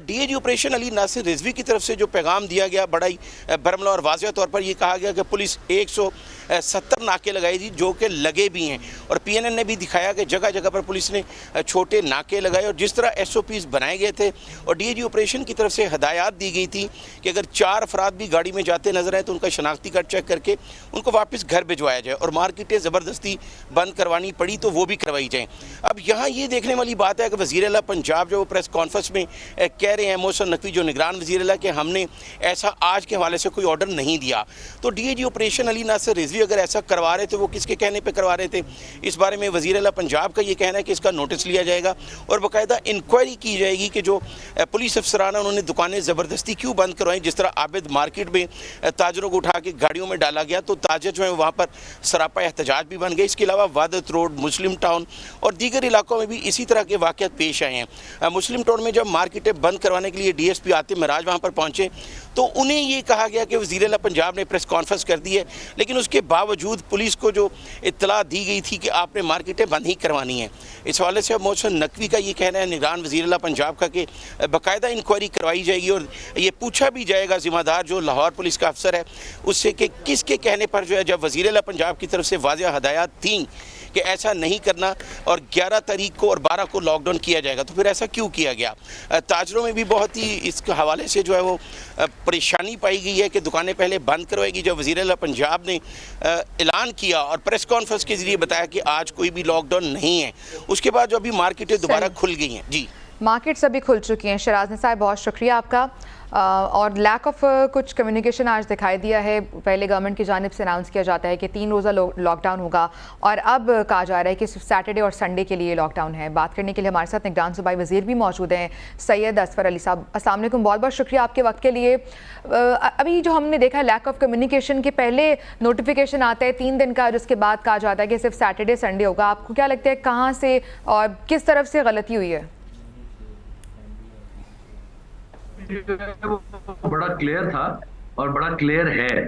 DIG ऑपरेशन अली नासिर रिजवी की तरफ से जो पैगाम दिया गया बड़ा ही बरमला और वाज़िया तौर पर यह कहा गया कि पुलिस 170 नाके लगाई थी जो कि लगे भी हैं और PNN ने भी दिखाया कि जगह जगह जगह पर पुलिस ने छोटे नाके लगाए और जिस तरह SOPs बनाए गए थे और DAG ऑपरेशन की तरफ से हदायत दी गई थी कि अगर 4 अफराद भी गाड़ी में जाते नजर आए तो उनका शनाख्ती कार्ड चेक करके उनको वापस घर भिजवाया जाए और मार्केटें ज़बरदस्ती बंद करवानी पड़ी तो वो भी करवाई जाएँ। अब यहाँ ये देखने वाली बात है कि वज़ीर आला पंजाब जो प्रेस कॉन्फ्रेंस में कह रहे हैं, मोहसिन नकवी जो निगरान वज़ीर आला, कि हमने ऐसा आज के हवाले से कोई ऑर्डर नहीं दिया। तो DAG ऑपरेशन अली नासिर रिजवी अगर ऐसा करवा रहे थे वो किसके कहने पे करवा रहे थे? इस बारे में वज़ीर आला पंजाब का ये कहना है कि इसका नोटिस लिया जाएगा और बाकायदा इंक्वायरी की जाएगी कि जो पुलिस अफसरान उन्होंने दुकानें ज़बरदस्ती क्यों बंद करवाई। जिस तरह आबिद मार्केट में ताजरों को उठा के गाड़ियों में डाला गया तो ताजर जो है वहाँ पर सरापा एहतजाज भी बन गए। इसके अलावा वादत रोड, मुस्लिम टाउन और दीगर इलाकों में भी इसी तरह के वाक़यात पेश आए हैं। मुस्लिम टाउन में जब मार्केटें बंद करवाने के लिए DSP आतिफ मिराज वहाँ पर पहुँचे तो उन्हें ये कहा गया कि वज़ीर आला पंजाब ने प्रेस कॉन्फ्रेंस कर दी है, लेकिन उसके बावजूद पुलिस को जो इत्तला दी गई थी कि आपने मार्केटें बंद ही करवानी है। इस हवाले से मोहसिन नकवी का ये कहना है, निगरान वज़ीर आला पंजाब का, कि बाकायदा इंक्वायरी करवाई जाएगी और ये पूछा भी जाएगा ज़िम्मेदार जो लाहौर पुलिस का अफसर है उससे कि किसके कहने पर जो है जब वज़ीर आला पंजाब की तरफ से वाज़ेह हदायत थी कि ऐसा नहीं करना और 11 तारीख को और 12 को लॉकडाउन किया जाएगा तो फिर ऐसा क्यों किया गया? ताजरों में भी बहुत ही इस हवाले से जो है वो परेशानी पाई गई है कि दुकानें पहले बंद करवाएगी। जब वज़ीर आला पंजाब ने ऐलान किया और प्रेस कॉन्फ्रेंस के ज़रिए बताया कि आज कोई भी लॉकडाउन नहीं है, उसके बाद जो अभी मार्केटें दोबारा खुल गई हैं। जी, मार्केट सभी खुल चुकी हैं। शराज़ साहब बहुत शुक्रिया आपका। और लैक ऑफ कुछ कम्युनिकेशन आज दिखाई दिया है। पहले गवर्नमेंट की जानिब से अनाउंस किया जाता है कि 3 रोज़ा लॉकडाउन होगा और अब कहा जा रहा है कि सिर्फ सैटरडे और संडे के लिए लॉकडाउन है। बात करने के लिए हमारे साथ निगरान सूबाई वज़ीर भी मौजूद हैं, सैयद असफर अली साहब। अस्सलाम वालेकुम, बहुत बहुत शुक्रिया आपके वक्त के लिए। अभी जो हमने देखा लैक ऑफ कम्युनिकेशन के पहले नोटिफिकेशन आता है 3 दिन का, जिसके बाद कहा जाता है कि सिर्फ सैटरडे संडे होगा। आपको क्या लगता है कहाँ से और किस तरफ से गलती हुई है? बड़ा क्लियर था और बड़ा क्लियर है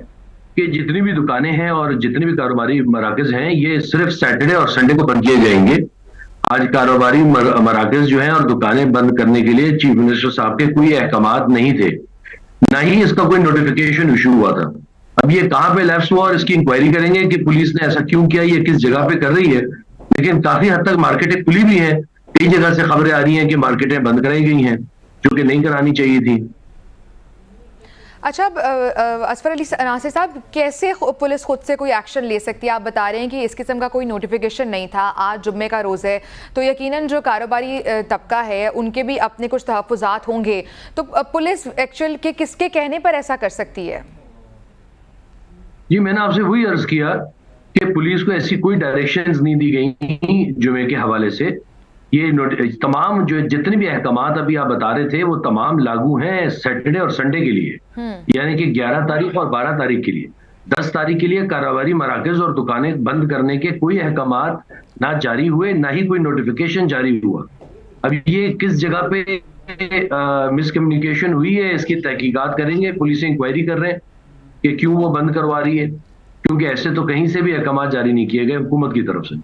कि जितनी भी दुकानें हैं और जितने भी कारोबारी मराकज हैं ये सिर्फ सैटरडे और संडे को बंद किए जाएंगे। आज कारोबारी मराकज जो हैं और दुकानें बंद करने के लिए चीफ मिनिस्टर साहब के कोई अहकामात नहीं थे, ना ही इसका कोई नोटिफिकेशन इशू हुआ था। अब ये कहाँ पे लैप्स हुआ और इसकी इंक्वायरी करेंगे कि पुलिस ने ऐसा क्यों किया, ये किस जगह पे कर रही है। लेकिन काफी हद तक मार्केटें खुली भी हैं, कई जगह से खबरें आ रही हैं कि मार्केटें बंद कराई गई हैं जो कि नहीं करानी चाहिए थी। अच्छा, असफर अली नासिर साहब, कैसे पुलिस खुद से कोई एक्शन ले सकती है? आप बता रहे हैं कि इस किस्म का कोई नोटिफिकेशन नहीं था, आज जुम्मे का रोज़ है तो यकीनन जो कारोबारी तबका है उनके भी अपने कुछ तहफ़्फ़ुज़ात होंगे, तो पुलिस एक्चुअल के किसके कहने पर ऐसा कर सकती है? जी, मैंने आपसे वही अर्ज किया कि पुलिस को ऐसी कोई डायरेक्शंस नहीं दी गई जुम्मे के हवाले से। ये तमाम जो जितने भी अहकामात अभी आप बता रहे थे वो तमाम लागू हैं सैटरडे और संडे के लिए, यानी कि 11 तारीख और 12 तारीख के लिए। 10 तारीख के लिए कारोबारी मराकज और दुकानें बंद करने के कोई अहकामात ना जारी हुए, ना ही कोई नोटिफिकेशन जारी हुआ। अब ये किस जगह पे मिसकम्युनिकेशन हुई है इसकी तहकीकात करेंगे। पुलिस इंक्वायरी कर रहे हैं कि क्यों वो बंद करवा रही है, क्योंकि ऐसे तो कहीं से भी अहकामात जारी नहीं किए गए हुकूमत की तरफ से।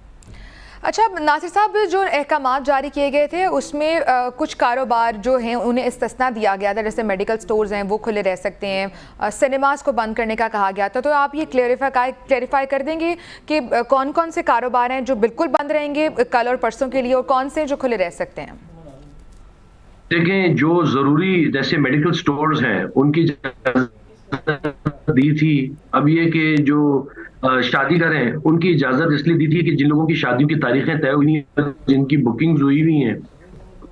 अच्छा नासिर साहब, जो अहकामात जारी किए गए थे उसमें कुछ कारोबार जो हैं उन्हें इस्तिस्ना दिया गया था, जैसे मेडिकल स्टोर्स हैं वो खुले रह सकते हैं, सिनेमास को बंद करने का कहा गया था। तो आप ये क्लेरिफाई कर देंगे कि कौन कौन से कारोबार हैं जो बिल्कुल बंद रहेंगे कल और परसों के लिए और कौन से जो खुले रह सकते हैं? देखें, जो ज़रूरी जैसे मेडिकल स्टोर्स हैं उनकी दी थी। अब ये कि जो शादी करें उनकी इजाजत इसलिए दी थी कि जिन लोगों की शादियों की तारीखें तय हुई हैं, जिनकी बुकिंग्स हुई हुई हैं,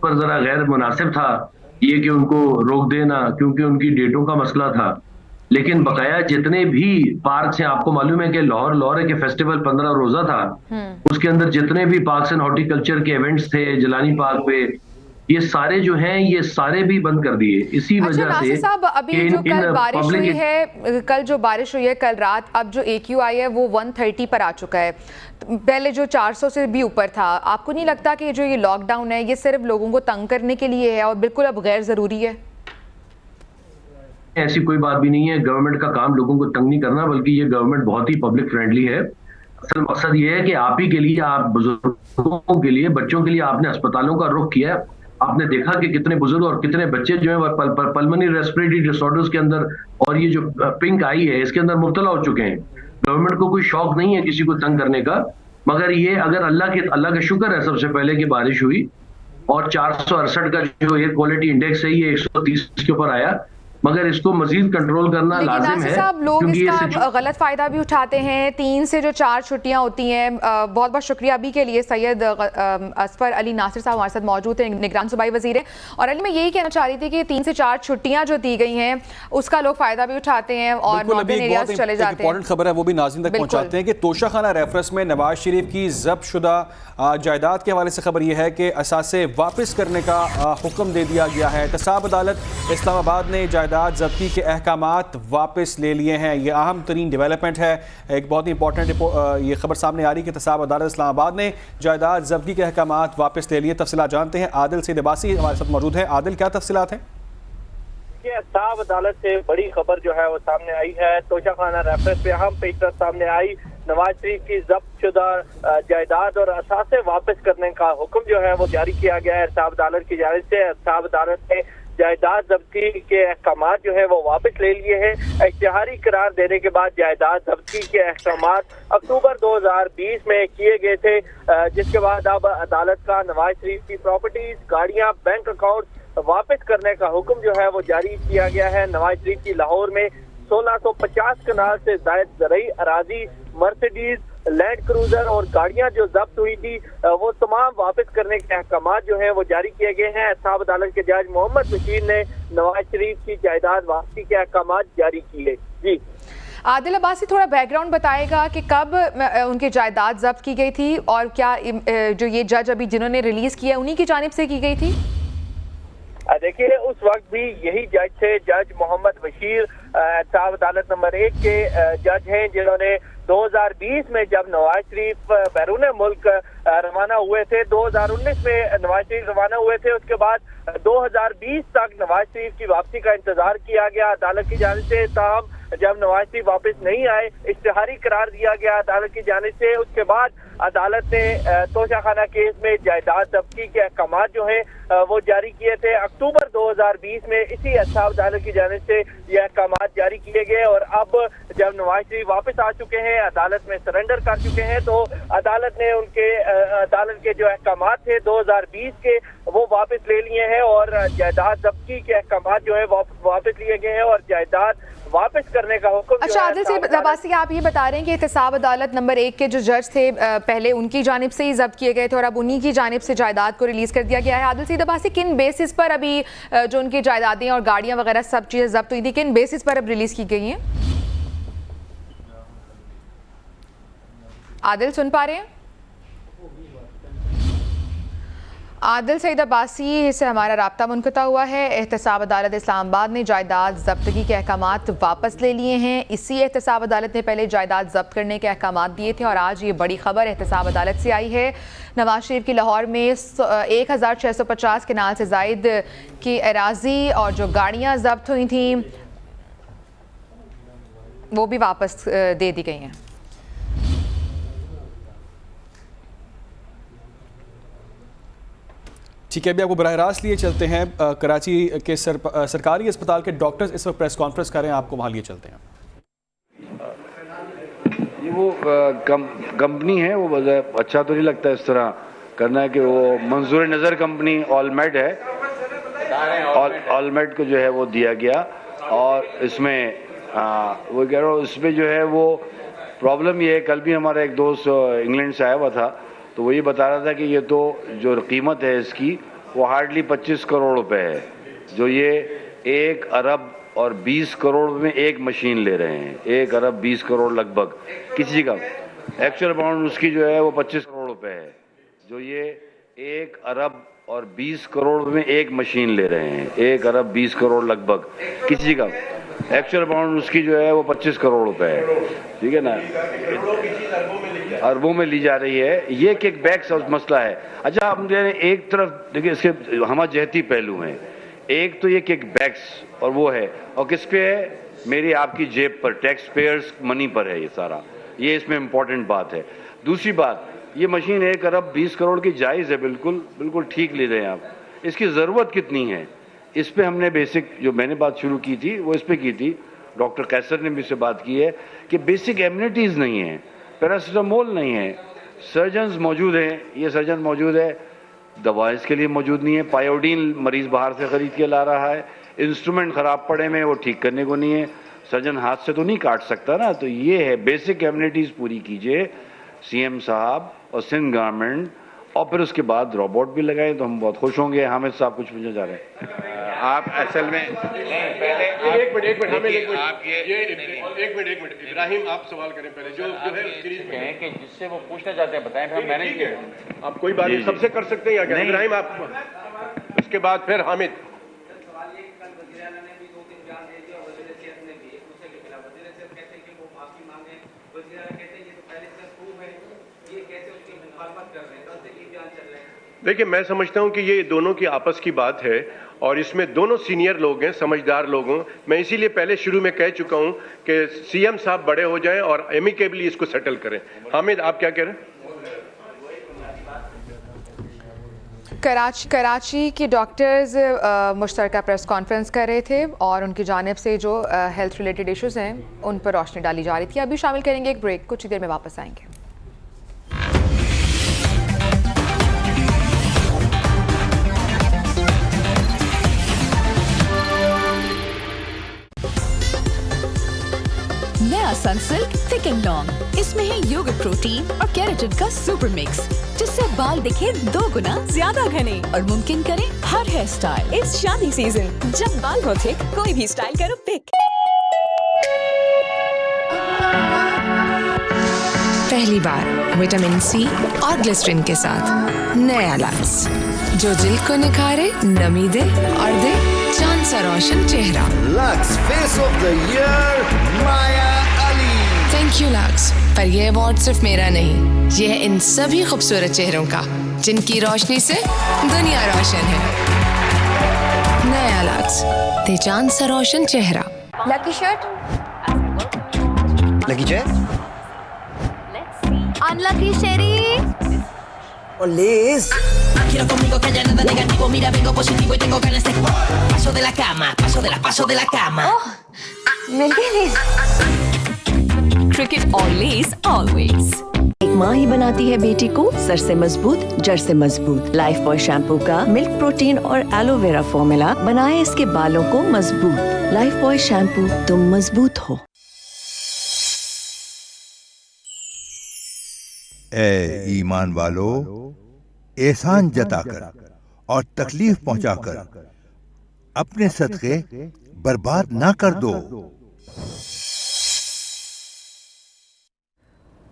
पर जरा गैर मुनासिब था ये कि उनको रोक देना, क्योंकि उनकी डेटों का मसला था। लेकिन बकाया जितने भी पार्क हैं, आपको मालूम है कि लाहौर है कि फेस्टिवल 15 रोजा था, उसके अंदर जितने भी पार्क्स एंड हॉर्टिकल्चर के इवेंट्स थे जिलानी पार्क पे, ये सारे जो हैं ये सारे भी बंद कर दिए इसी वजह से। साहब, अभी जो कल बारिश हुई है, कल जो बारिश हुई है कल रात, अब जो AQI है वो 130 पर आ चुका है, पहले जो 400 से भी ऊपर था। आपको नहीं लगता कि जो ये लॉकडाउन है ये सिर्फ लोगों को तंग करने के लिए है और बिल्कुल अब गैर ज़रूरी है? ऐसी कोई बात भी नहीं है। गवर्नमेंट का काम लोगों को तंग नहीं करना, बल्कि ये गवर्नमेंट बहुत ही पब्लिक फ्रेंडली है। असल मकसद ये है कि आप ही के लिए, आप बुजुर्गों के लिए, बच्चों के लिए आपने अस्पतालों का रुख किया। आपने देखा कि कितने बुजुर्ग और कितने बच्चे जो है पल्मोनरी रेस्पिरेटरी डिसऑर्डर्स के अंदर और ये जो पिंक आई है इसके अंदर मुब्तला हो चुके हैं। गवर्नमेंट को कोई शौक नहीं है किसी को तंग करने का, मगर ये अगर अल्लाह का शुक्र है सबसे पहले कि बारिश हुई और 468 का जो एयर क्वालिटी इंडेक्स है ये 130 के ऊपर आया, मगर इसको मजीद कंट्रोल करना लेकिन लाजिम नासिर है साहब, लोग क्योंकि इसका गलत फ़ायदा भी उठाते हैं। 3 से जो 4 छुट्टियां होती हैं, बहुत बहुत शुक्रिया अभी के लिए। सैयद असफर अली नासिर साहब हमारे साथ मौजूद हैं, निगरान सूबाई वज़ीर हैं। और अली, मैं यही कहना चाह रही थी कि 3 से 4 छुट्टियां जो दी गई हैं उसका लोग फ़ायदा भी उठाते हैं और नॉर्दर्न एरियाज चले जाते हैं। इंपॉर्टेंट खबर है, वो भी नाज़रीन तक पहुंचाते हैं कि तोशाखाना रेफरेंस में नवाज शरीफ की जब्त शुदा जायदाद के हवाले से खबर यह है कि असासे वापस करने का हुक्म दे दिया गया है। एहतसाब अदालत इस्लामाबाद ने जायदाद जब्ती के अहकामात वापस ले लिए हैं। ये अहम तरीन डेवलपमेंट है। एक बहुत ही इंपॉर्टेंट ये खबर सामने आ रही है कि एहतसाब अदालत इस्लामाबाद ने जायदाद जब्ती के अहकामात वापस ले लिए। तफसीलात जानते हैं, आदिल सईद अब्बासी हमारे साथ मौजूद है। आदिल, क्या तफसीलात हैं? एहतसाब अदालत से बड़ी खबर जो है वो सामने आई है। तोशाखाना रेफरेंस पे अहम पेशरफ सामने आई। नवाज शरीफ की जब्त शुदा जायदाद और असासे वापस करने का हुक्म जो है वो जारी किया गया है एहतसाब अदालत की जानिब से। एहतसाब अदालत ने जायदाद जब्ती के अहकामात जो है वो वापस ले लिए हैं। इश्तिहारी करार देने के बाद जायदाद जब्ती के अहकामात अक्टूबर 2020 में किए गए थे, जिसके बाद अब अदालत का नवाज शरीफ की प्रॉपर्टीज, गाड़ियां, बैंक अकाउंट वापस करने का हुक्म जो है वो जारी किया गया है। नवाज शरीफ की लाहौर में 1650 कनाल से जायद ज़रई अराजी, मर्सिडीज, लैंड क्रूजर और गाड़ियां जो जब्त हुई थी वो तमाम वापस करने के अहकामात जो है वो जारी किए गए हैं। एहतसाब अदालत के जज मोहम्मद बशीर ने नवाज शरीफ की जायदाद वापसी के अहकामात जारी किए। जी आदिल अब्बासी, थोड़ा बैकग्राउंड बताएगा कि कब उनकी जायदाद जब्त की गई थी और क्या जो ये जज अभी जिन्होंने रिलीज किया उन्हीं की जानिब से की गई थी? देखिए, उस वक्त भी यही जज थे, जज मोहम्मद बशीर एहतसाब अदालत नंबर 1 के जज हैं, जिन्होंने 2020 में जब नवाज शरीफ बैरून मुल्क रवाना हुए थे, 2019 में नवाज शरीफ रवाना हुए थे, उसके बाद 2020 तक नवाज शरीफ की वापसी का इंतजार किया गया अदालत की जानिब से। ताहम जब नवाज शरीफ वापस नहीं आए, इश्तिहारी करार दिया गया अदालत की जानिब से। उसके बाद अदालत ने तोशाखाना केस में जायदाद जब्ती के अहकामात जो हैं वो जारी किए थे। अक्टूबर 2020 में इसी एहतसाब अदालत की जानिब से ये अहकामात जारी किए गए और अब जब नवाज शरीफ वापस आ चुके हैं, अदालत में सरेंडर कर चुके हैं, तो अदालत ने अदालत के जो अहकामात थे 2020 के वो वापस ले लिए हैं और जायदाद जब्ती के अहकामात जो है वापस लिए गए हैं और जायदाद वापस करने का हुक्म। अच्छा आदिल सईद अब्बासी, आप ये बता रहे हैं कि एहतसाब अदालत नंबर 1 के जो जज थे पहले उनकी जानिब से ही जब्त किए गए थे और अब उन्हीं की जानिब से जायदाद को रिलीज कर दिया गया है। आदिल सईद अब्बासी, किन बेसिस पर अभी जो उनकी जायदादें और गाड़ियां वगैरह सब चीज़ें जब्त हुई थी, किन बेसिस पर अब रिलीज की गई हैं? आदिल, सुन पा रहे हैं? आदिल सईद अब्बासी से हमारा राब्ता मुनक़ता हुआ है। एहतसाब अदालत इस्लामाबाद ने जायदाद जब्तगी के अहकामात वापस ले लिए हैं। इसी एहतसाब अदालत ने पहले जायदाद जब्त करने के अहकामात दिए थे और आज ये बड़ी खबर एहतसाब अदालत से आई है। नवाज शरीफ की लाहौर में 1650 कनाल से जायद की अराजी और जो गाड़ियाँ जब्त हुई थी वो भी वापस दे दी गई हैं। ठीक है, अभी आपको बराह रास्त लिए चलते हैं। कराची के सरकारी अस्पताल के डॉक्टर्स इस वक्त प्रेस कॉन्फ्रेंस कर रहे हैं, आपको वहाँ लिए चलते हैं। ये वो कंपनी है, वो अच्छा तो नहीं लगता इस तरह करना है कि वो मंजूर नज़र कंपनी ऑलमेड है, ऑलमेड को जो है वो दिया गया और इसमें वो कह रहा हूँ इसमें जो है वो प्रॉब्लम ये है। कल भी हमारा एक दोस्त इंग्लैंड से आया हुआ था तो वो ये बता रहा था कि ये तो जो कीमत है इसकी वो हार्डली 25 करोड़ रुपए है, जो ये 1 अरब और 20 करोड़ में एक मशीन ले रहे हैं। 1 अरब 20 करोड़ लगभग किसी का एक्चुअल अमाउंट उसकी जो है वो 25 करोड़ रुपए है, जो ये 1 अरब और 20 करोड़ में एक मशीन ले रहे हैं। 1 अरब 20 करोड़ लगभग किसी का एक्चुअल अमाउंट उसकी जो है वो 25 करोड़ रुपए है, ठीक है ना, अरबों में ली जा रही है। ये किक बैक्स मसला है। अच्छा, हम एक तरफ देखिए, इसके हम जहती पहलू हैं। एक तो ये किक बैक्स और वो है, और किस पे है? मेरी आपकी जेब पर, टैक्स पेयर्स मनी पर है ये सारा। ये इसमें इम्पोर्टेंट बात है। दूसरी बात, ये मशीन 1 अरब 20 करोड़ की जायज़ है, बिल्कुल ठीक ले रहे हैं आप। इसकी ज़रूरत कितनी है, इस पे हमने बेसिक जो मैंने बात शुरू की थी वो इस पे की थी, डॉक्टर कैसर ने भी इससे बात की है कि बेसिक एम्यूनिटीज़ नहीं है, पैरासिटामोल नहीं है, सर्जन्स मौजूद हैं, ये सर्जन मौजूद है, दवा इसके लिए मौजूद नहीं है, पायोडीन मरीज बाहर से खरीद के ला रहा है, इंस्ट्रूमेंट ख़राब पड़े में वो ठीक करने को नहीं है, सर्जन हाथ से तो नहीं काट सकता ना। तो ये है बेसिक एमिनिटीज़ पूरी कीजिए सीएम साहब और सिंध गवर्नमेंट, और फिर उसके बाद रोबोट भी लगाएं तो हम बहुत खुश होंगे। हामिद साहब कुछ पूछना चाह रहे हैं? आप असल में पहले एक मिनट इब्राहिम आप सवाल करें पहले जो है कि जिससे वो पूछना चाहते हैं बताएं, फिर हम मैनेज करें। आप कोई बात नहीं, सबसे कर सकते हैं या क्या? इब्राहिम आप, उसके बाद फिर हामिद। देखिए, मैं समझता हूं कि ये दोनों की आपस की बात है और इसमें दोनों सीनियर लोग हैं, समझदार लोग हैं। मैं इसीलिए पहले शुरू में कह चुका हूं कि सीएम साहब बड़े हो जाएं और एमिकेबली इसको सेटल करें। हामिद, आप क्या कह रहे हैं? कराची के डॉक्टर्स मुश्तरका प्रेस कॉन्फ्रेंस कर रहे थे और उनकी जानिब से जो हेल्थ रिलेटेड इश्यूज़ हैं उन पर रोशनी डाली जा रही थी। अभी शामिल करेंगे एक ब्रेक, कुछ ही देर में वापस आएंगे। नया सनसिल्क थिक एंड लॉन्ग, इसमें है योगर्ट प्रोटीन और केराटिन का सुपर मिक्स, जिससे बाल दिखे 2 गुना ज्यादा घने और मुमकिन करे हर हेयर स्टाइल। इस शादी सीजन जब बाल हो थिक, कोई भी स्टाइल करो पिक। पहली बार विटामिन सी और ग्लिसरीन के साथ नया लक्स, जो जिल्द को निखारे, नमी दे और दे चांद सा रोशन चेहरा। Lux face of the year Maya Ali. Thank you lux, पर ये अवार्ड सिर्फ मेरा नहीं, ये है इन सभी खूबसूरत चेहरों का जिनकी रोशनी से दुनिया रोशन है। नया लक्स, दे चांद सा रोशन चेहरा। Lucky shirt, lucky chair, unlucky शेरी और less. Quiero conmigo que haya nada negativo, mira vengo positivo y tengo ganas de paso de la cama, paso de la cama. मिल गई लेस। क्रिकेट और लेस ऑलवेज। एक माँ ही बनाती है बेटी को sir से मजबूत, जड़ से मजबूत। लाइफ बॉय शैम्पू का मिल्क प्रोटीन और एलोवेरा फॉर्मूला बनाए इसके बालों को मजबूत। लाइफ बॉय शैम्पू, तुम मजबूत हो। ए ईमान वालो, एहसान जताकर और तकलीफ पहुंचाकर अपने सदक़े बर्बाद ना कर दो।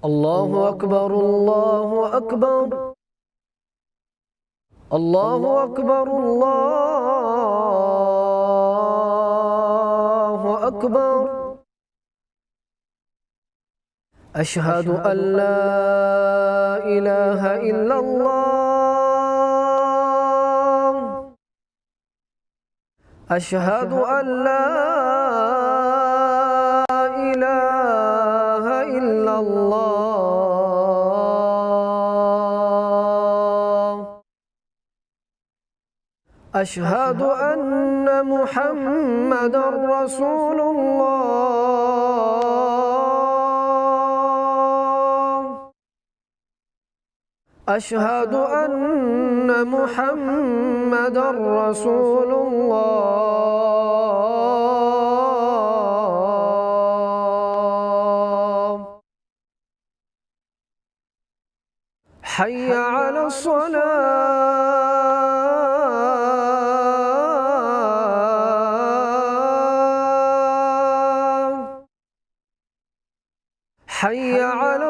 अल्लाहु अकबर, अल्लाहु अकबर, अल्लाहु अकबर, अल्लाहु अकबर। अशहदु अल्ला इलाहा इल्लल्लाह, अशहदु अल्ला इलाहा इल्लल्लाह, अशहदु अन्न मुहम्मदर रसूलुल्लाह, अशहदु अन्न मुहम्मदर रसूलुल्लाह। हय्या अला सलाह, हय्या अला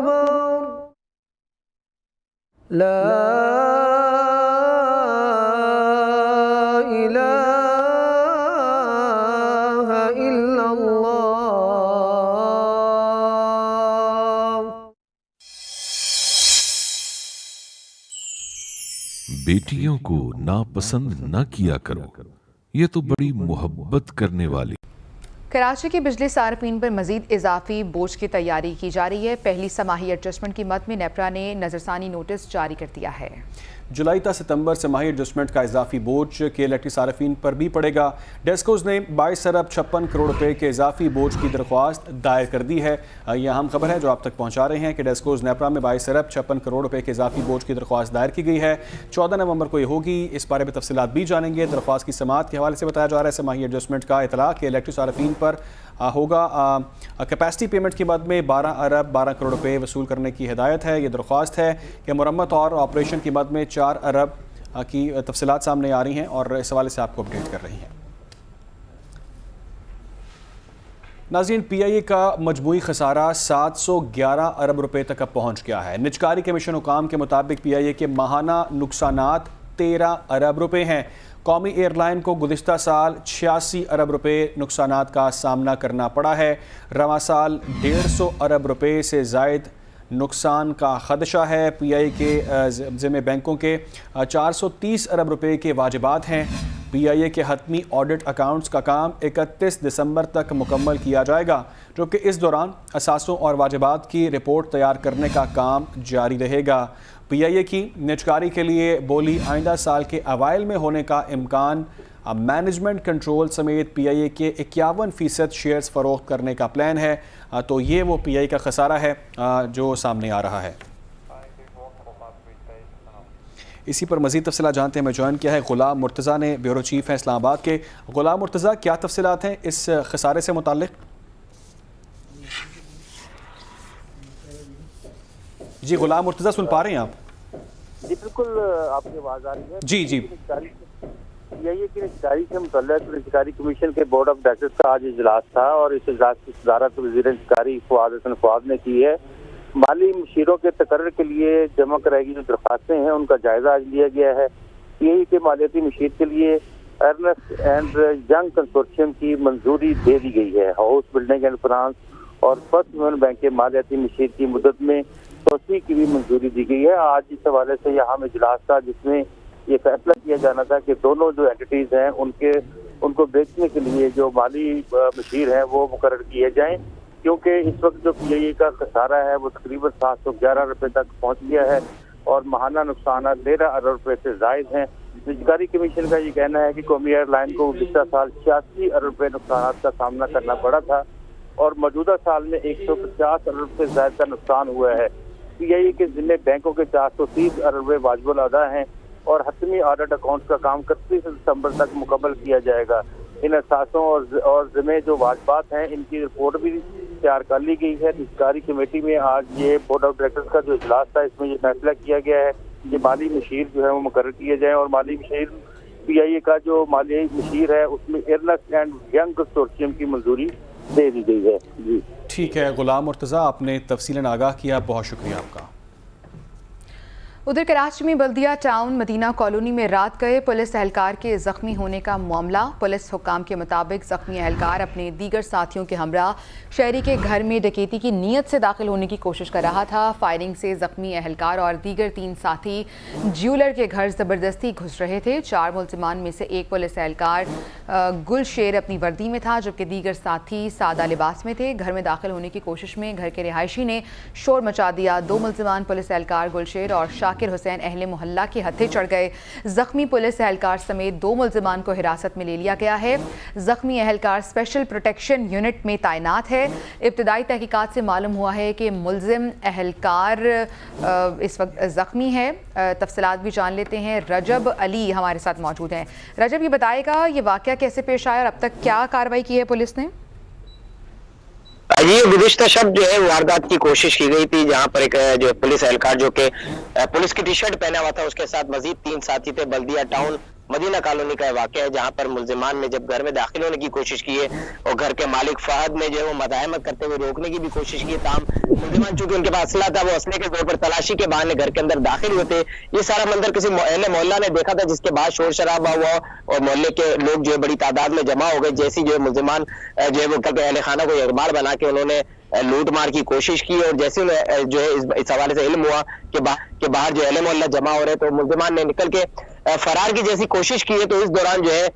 अकबर ला इलाहा इल्लल्लाह। बेटियों को नापसंद न किया करो, ये तो बड़ी मोहब्बत करने वाली। कराची के बिजली सार्फिन पर मजीद इजाफी बोझ की तैयारी की जा रही है। पहली समाही एडजस्टमेंट की मद में नेपरा ने नजरसानी नोटिस जारी कर दिया है। जुलाई ta सितंबर से माही एडजस्टमेंट का इजाफी बोझ के इलेक्ट्रिक सार्फिन पर भी पड़ेगा। डेस्कोज ने 22 अरब 56 करोड़ रुपए के इजाफी बोझ की दरख्वास्त दायर कर दी है। यह अहम खबर है जो आप तक पहुंचा रहे हैं कि डेस्कोज नेपरा में 22 अरब 56 करोड़ रुपए के इजाफी बोझ की दरख्वास्त दायर की गई है। 14 नवंबर को ये होगी। इस बारे में तफसीलात भी जानेंगे। दरख्वास्त की समाअत के हवाले से बताया जा रहा है समाही एडजस्टमेंट का इतला कि इलेक्ट्रिक सार्फिन पर होगा कैपेसिटी पेमेंट की मद में 12 अरब 12 करोड़ रुपए वसूल करने की हिदायत है। ये दरख्वास्त है कि मुरम्मत और ऑपरेशन की मद में 4 अरब की तफसीलात सामने आ रही हैं और इस हवाले से आपको अपडेट कर रही हैं। नाज़रीन, PIA का मजमूई खसारा 711 अरब रुपए तक अब पहुँच गया है। निजकारी कमीशन हुकाम के मुताबिक PIA के माहाना नुकसानात 13 अरब रुपए हैं। कौमी एयरलाइन को गुज़िश्ता साल 86 अरब रुपए नुकसानात का सामना करना पड़ा है। रवां साल 150 अरब रुपए से ज़ायद नुकसान का खदशा है। PIA के ज़िम्मे बैंकों के 430 अरब रुपए के वाजिबात हैं। PIA के हतमी ऑडिट अकाउंट्स का काम 31 दिसंबर तक मुकम्मल किया जाएगा, जो कि इस दौरान असासों और वाजिबात की रिपोर्ट तैयार करने का काम जारी रहेगा। PIA की निजकारी के लिए बोली आइंदा साल के अवाइल में होने का इम्कान। मैनेजमेंट कंट्रोल समेत PIA के 51% शेयर्स फ़रोख्त करने का प्लान है। तो ये वो PIA का खसारा है जो सामने आ रहा है। इसी पर मज़ीद तफसीलात जानते हैं। मैं ज्वाइन किया है ग़ुलाम मुर्तज़ा ने, ब्यूरो चीफ़ हैं इस्लामाबाद के। ग़ुलाम मुर्तज़ा, क्या तफसीलात हैं इस खसारे से मुताल्लिक़? जी ग़ुलाम मुर्तज़ा, सुन पा रहे हैं आप? जी बिल्कुल, आपकी आवाज़ आ रही है? जी जी। यही कि निजकारी से मुतल्लिक़ निजकारी कमीशन के बोर्ड ऑफ डायरेक्टर्स का आज इजलास था और इस इजलास की सदारत वज़ीर निजकारी फवाद हसन फवाद ने की है। माली मुशीरों के तकर्रुर के लिए जमा कराई गई जो दरख्वास्तें हैं उनका जायजा आज लिया गया है। यही के मालियाती मुशीर के लिए अर्नेस्ट एंड यंग कंसोर्शियम की मंजूरी दे दी गई है। हाउस बिल्डिंग एंड फाइनेंस और फर्स्ट वुमेन बैंक के मालियाती मुशीर की मुद्दत में तोसी की भी मंजूरी दी गई है। आज इस हवाले से यहाँ में इजलास था जिसमें ये फैसला किया जाना था कि दोनों जो एंटिटीज हैं उनको बेचने के लिए जो माली मुशीर हैं वो मुकर्रर किए जाएं, क्योंकि इस वक्त जो PIA का खसारा है वो तकरीबन 711 रुपए तक पहुंच गया है और माहाना नुकसान 13 अरब रुपए से जायद हैं। निजकारी कमीशन का ये कहना है कि कौमी एयरलाइन को पिछला साल 86 अरब रुपए नुकसान का सामना करना पड़ा था और मौजूदा साल में 150 अरब रुपए से ज्यादा का नुकसान हुआ है। PIA के जिम्मे बैंकों के 430 अरब रुपए वाजिबुल अदा हैं और हतमी ऑडिट अकाउंट्स का काम 31 दिसंबर तक मुकम्मल किया जाएगा। इन असासों और जिम्मे जो वाजिबात हैं इनकी रिपोर्ट भी तैयार कर ली गई है। निजकारी कमेटी में आज ये बोर्ड ऑफ डायरेक्टर्स का जो इजलास था इसमें ये फैसला किया गया है कि माली मुशीर जो है वो मुकर्रर किए जाएं और माली मुशीर PIA का जो माली मुशीर है उसमें अर्नेस्ट एंड यंग कंसोर्शियम की मंजूरी दे दी गई है। जी ठीक है ग़ुलाम मुर्तज़ा, आपने तफसीलन आगाह किया, बहुत शुक्रिया आपका। उधर कराची में बल्दिया टाउन मदीना कॉलोनी में रात गए पुलिस एहलकार के जख्मी होने का मामला। पुलिस हुक्काम के मुताबिक जख्मी एहलकार अपने दीगर साथियों के हमरा शहरी के घर में डकैती की नीयत से दाखिल होने की कोशिश कर रहा था। फायरिंग से जख्मी एहलकार और दीगर 3 साथी ज्वेलर के घर ज़बरदस्ती घुस रहे थे। 4 मुलजिमान में से एक पुलिस एहलकार गुलशेर अपनी वर्दी में था जबकि दीगर साथी सादा लिबास में थे। घर में दाखिल होने की कोशिश में घर के रिहायशी ने शोर मचा दिया। 2 मुलजिमान पुलिस एहलकार गुलशेर और शाकिर हुसैन अहले मोहल्ला के हत्थे चढ़ गए। जख्मी पुलिस एहलकार समेत 2 मुलजिमान को हिरासत में ले लिया गया है। जख्मी एहलकार स्पेशल प्रोटेक्शन यूनिट में तैनात है। इब्तदाई तहकीकात से मालूम हुआ है कि मुलजिम एहलकार इस वक्त जख्मी है। तफसीलात भी जान लेते हैं। रजब अली हमारे साथ मौजूद हैं। रजब, ये बताएगा ये वाक़या कैसे पेश आया और अब तक क्या कार्रवाई की है पुलिस ने? ये गुज़िश्ता शब जो है वारदात की कोशिश की गई थी, जहां पर एक जो पुलिस एहलकार जो कि पुलिस की टी शर्ट पहना हुआ था उसके साथ मजीद 3 साथी थे बल्दिया टाउन मदीना कॉलोनी का वाक़या है, जहां पर मुल्जिमान ने जब घर में दाखिल होने की कोशिश की है और घर के मालिक फहद ने जो है वो मज़ाहमत करते हुए रोकने की भी कोशिश की, ताम मुल्जिमान चूंकि उनके पास असला था, वो असले के तौर पर तलाशी के बहाने घर के अंदर दाखिल हुए थे। ये सारा मंजर किसी अहले मोहल्ला ने देखा था, जिसके बाद शोर शराबा हुआ और मोहल्ले के लोग जो है बड़ी तादाद में जमा हो गए। जैसी जो है मुल्जिमान जो है वो अहले खाना को यकमार बना के उन्होंने लूट मार की कोशिश की, और जैसे उन्हें जो है इस हवाले से इल्म हुआ कि बाहर जो अहले मोहल्ला जमा हो रहे, तो मुल्जिमान ने निकल के फरार की जैसी कोशिश की है। तो इस दौरान जो है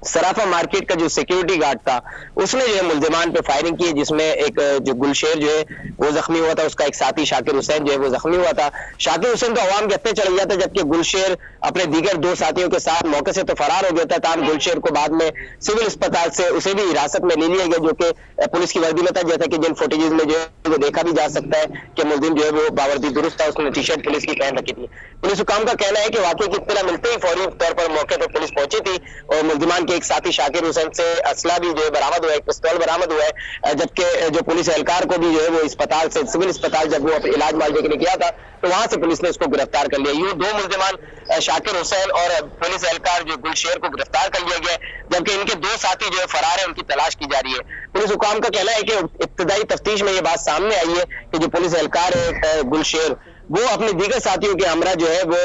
सराफा मार्केट का जो सिक्योरिटी गार्ड था उसने जो है मुल्जिमान पे फायरिंग की, जिसमें एक जो गुलशेर जो है वो जख्मी हुआ था, उसका एक साथी शाकिर हुसैन जो है वो जख्मी हुआ था। शाकिर हुसैन तो अवाम के हत्थे चढ़ गया था, जबकि गुलशेर अपने दीगर 2 साथियों के साथ मौके से तो फरार हो गया था। ताम गुलशेर को बाद में सिविल अस्पताल से उसे भी हिरासत में ले लिया गया, जो कि पुलिस की वर्दी में था, जैसा कि जिन फुटेजेस में जो है वो देखा भी जा सकता है कि मुलजिम जो है वो बावर्दी दुरुस्त था, उसने टी शर्ट पुलिस की पहन रखी थी। पुलिस हुकाम का कहना है कि वाकई की इत्तला मिलते ही फौरी तौर पर मौके पर पुलिस पहुंची थी और मुल्जिमान के एक साथी शाकिर हुसैन से असला भी जो है बरामद हुआ है, एक पिस्तौल बरामद हुआ है, जबकि जो पुलिस एहलकार को भी जो है वो अस्पताल से सिविल अस्पताल जब वो इलाज मालने के लिए गया था तो वहां से पुलिस ने उसको गिरफ्तार कर लिया। यूं 2 मुल्जिमान शाकिर हुसैन और पुलिस एहलकार जो गुलशेर को गिरफ्तार कर लिया गया, जबकि इनके 2 साथी जो है फरार है, उनकी तलाश की जा रही है। पुलिस हुकाम का कहना है कि इब्तदाई तफ्तीश में ये बात सामने आई है कि जो पुलिस एहलकार है गुलशेर, वो अपने दीगर साथियों के हमरा जो है वो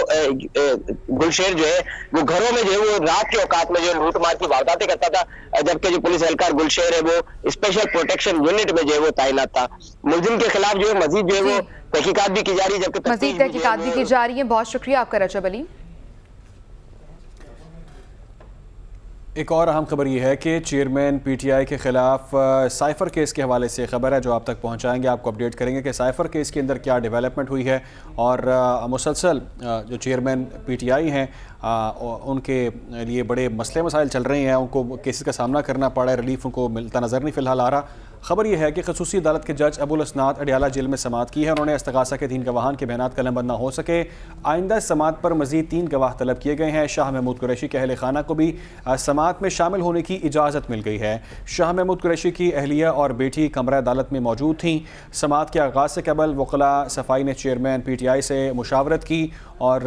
गुलशेर जो है वो घरों में जो है वो रात के औकात में जो लूट मार की वारदातें करता था, जबकि जो पुलिस एहलकार गुलशेर है वो स्पेशल प्रोटेक्शन यूनिट में जो है वो तैनात था। मुलजिम के खिलाफ जो है मजीद जो है वो तहकीकात भी की जा रही है, जबकि मजीद तहकीकात भी की जा रही है। बहुत शुक्रिया आपका रजब अली। एक और अहम खबर ये है कि चेयरमैन पीटीआई के खिलाफ साइफर केस के हवाले से खबर है जो आप तक पहुंचाएंगे, आपको अपडेट करेंगे कि साइफर केस के अंदर क्या डेवलपमेंट हुई है और मुसलसल जो चेयरमैन पीटीआई हैं उनके लिए बड़े मसले मसाइल चल रहे हैं, उनको केसेस का सामना करना पड़ा है, रिलीफ उनको मिलता नज़र नहीं फ़िलहाल आ रहा। खबर यह है कि खसूसी अदालत के जज अबुल असनाद अडियाला जेल में समाअत की है। उन्होंने इस्तगासा के 3 गवाहान के बयानात कलमबंद ना हो सके, आइंदा समाअत पर मजीद 3 गवाह तलब किए गए हैं। शाह महमूद कुरैशी के अहल खाना को भी समाअत में शामिल होने की इजाज़त मिल गई है। शाह महमूद कुरैशी की अहलिया और बेटी कमरा अदालत में मौजूद थीं। समाअत के आगाज़ से कबल वकला सफ़ाई ने चेयरमैन पीटीआई से मुशावरत की और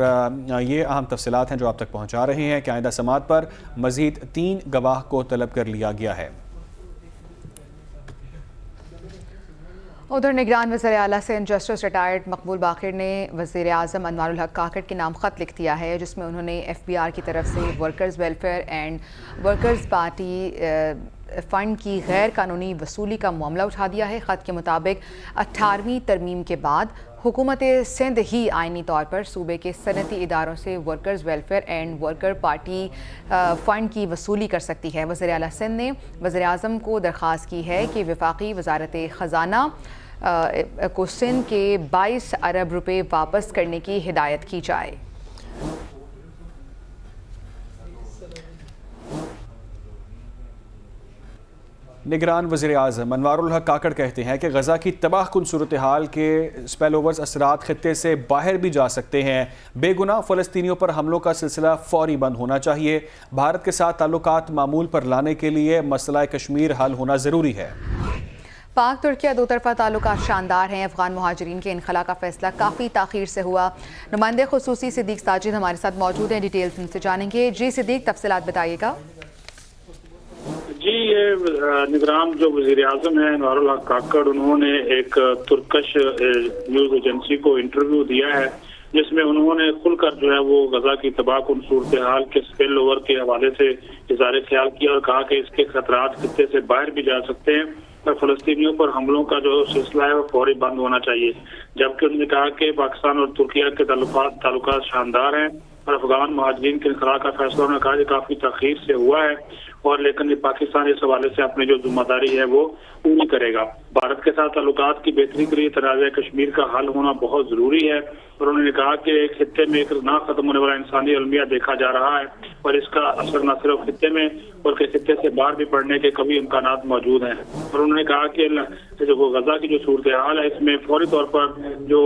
ये अहम तफसीलात हैं जो आप तक पहुँचा रहे हैं कि आइंदा समाअत पर मजीद 3 गवाह को तलब कर लिया गया है। उधर निगरान वज़ीर आला से जस्टिस रिटायर्ड मकबूल बाक़िर ने वज़ीर आज़म अनवारुल हक काकड़ के नाम ख़त लिख दिया है, जिसमें उन्होंने FBR की तरफ से workers welfare and workers party fund की गैर कानूनी वसूली का मामला उठा दिया है। ख़त के मुताबिक 18वीं तरमीम के बाद हुकूमत सिंध ही आइनी तौर पर सूबे के सनती इदारों से workers welfare and worker party fund की वसूली कर सकती है। वज़ीर आला सिंध ने वज़ीर आज़म को दरख्वास्त की है कि वफाकी वज़ारत ख़जाना को सिंध के 22 अरब रुपए वापस करने की हिदायत की जाए। निगरान वज़ीर आज़म अनवारुल हक काकड़ कहते हैं कि गज़ा की तबाहकुन सूरत हाल के स्पेल ओवर्स असरात खित्ते से बाहर भी जा सकते हैं। बेगुनाह फ़लस्तीनियों पर हमलों का सिलसिला फ़ौरी बंद होना चाहिए। भारत के साथ ताल्लुकात मामूल पर लाने के लिए मसला कश्मीर हल होना ज़रूरी है। पाक तुर्किया 2 तरफ़ा ताल्लुकात शानदार हैं। अफ़गान मुहाजिरीन के इनखला का फैसला काफ़ी ताख़ीर से हुआ। नुमाइंदे ख़ुसूसी सिद्दीक साजिद हमारे साथ मौजूद हैं, डिटेल्स इनसे जानेंगे। जी सिद्दीक, तफसीलात बताइएगा। जी, ये निगरान जो वज़ीर आज़म है अनवारुल हक काकड़, उन्होंने एक तुर्कश न्यूज़ एजेंसी को इंटरव्यू दिया है, जिसमें उन्होंने खुलकर जो है वो गजा की तबाहकुन सूरत हाल के स्पिल ओवर के हवाले से इज़हार ख्याल किया और कहा कि इसके खतरात खित्ते से बाहर भी जा सकते हैं और फ़लस्तीनियों पर हमलों का जो सिलसिला है वो फौरी बंद होना चाहिए। जबकि उन्होंने कहा कि पाकिस्तान और तुर्किया के ताल्लुकात शानदार हैं और अफगान मुहाजिरीन के इनखला का फैसला उन्होंने कहा कि काफ़ी तख़ीर से हुआ है और लेकिन पाकिस्तान इस हवाले से अपनी जो जिम्मेदारी है वो पूरी करेगा। भारत के साथ ताल्लुकात की बेहतरी के लिए तनाज़ा कश्मीर का हल होना बहुत ज़रूरी है और उन्होंने कहा कि एक खित्ते में एक ना खत्म होने वाला इंसानी अलमिया देखा जा रहा है और इसका असर न सिर्फ खित्ते में बल्कि खित्ते से बाहर भी पड़ने के कभी इम्कानात मौजूद हैं। और उन्होंने कहा कि जो गजा की जो सूरत हाल है इसमें फौरी तौर पर जो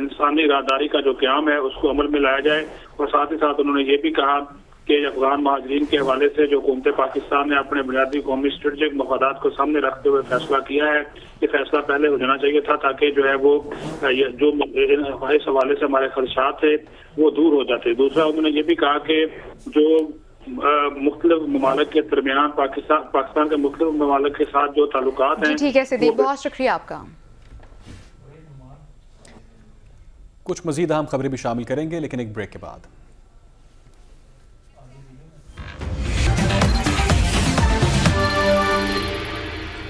इंसानी राहदारी का जो क़याम है उसको अमल में लाया जाए और साथ ही साथ उन्होंने ये भी कहा कि अफगान महाजरीन के हवाले से जो हुकूमत पाकिस्तान ने अपने बुनियादी कौमी स्ट्रेटेजिक मफादात को सामने रखते हुए फैसला किया है, ये फैसला पहले हो जाना चाहिए था ताकि जो है वो जो इस हवाले से हमारे खदशात थे वो दूर हो जाते। दूसरा उन्होंने ये भी कहा कि जो मुख्तलिफ ममालिक के दरमियान पाकिस्तान के मुख्तलिफ ममालिक के साथ जो ताल्लुकात हैं। ठीक है सिद्दीक, बहुत शुक्रिया आपका। कुछ मजीद अहम खबरें भी शामिल करेंगे लेकिन एक ब्रेक के बाद।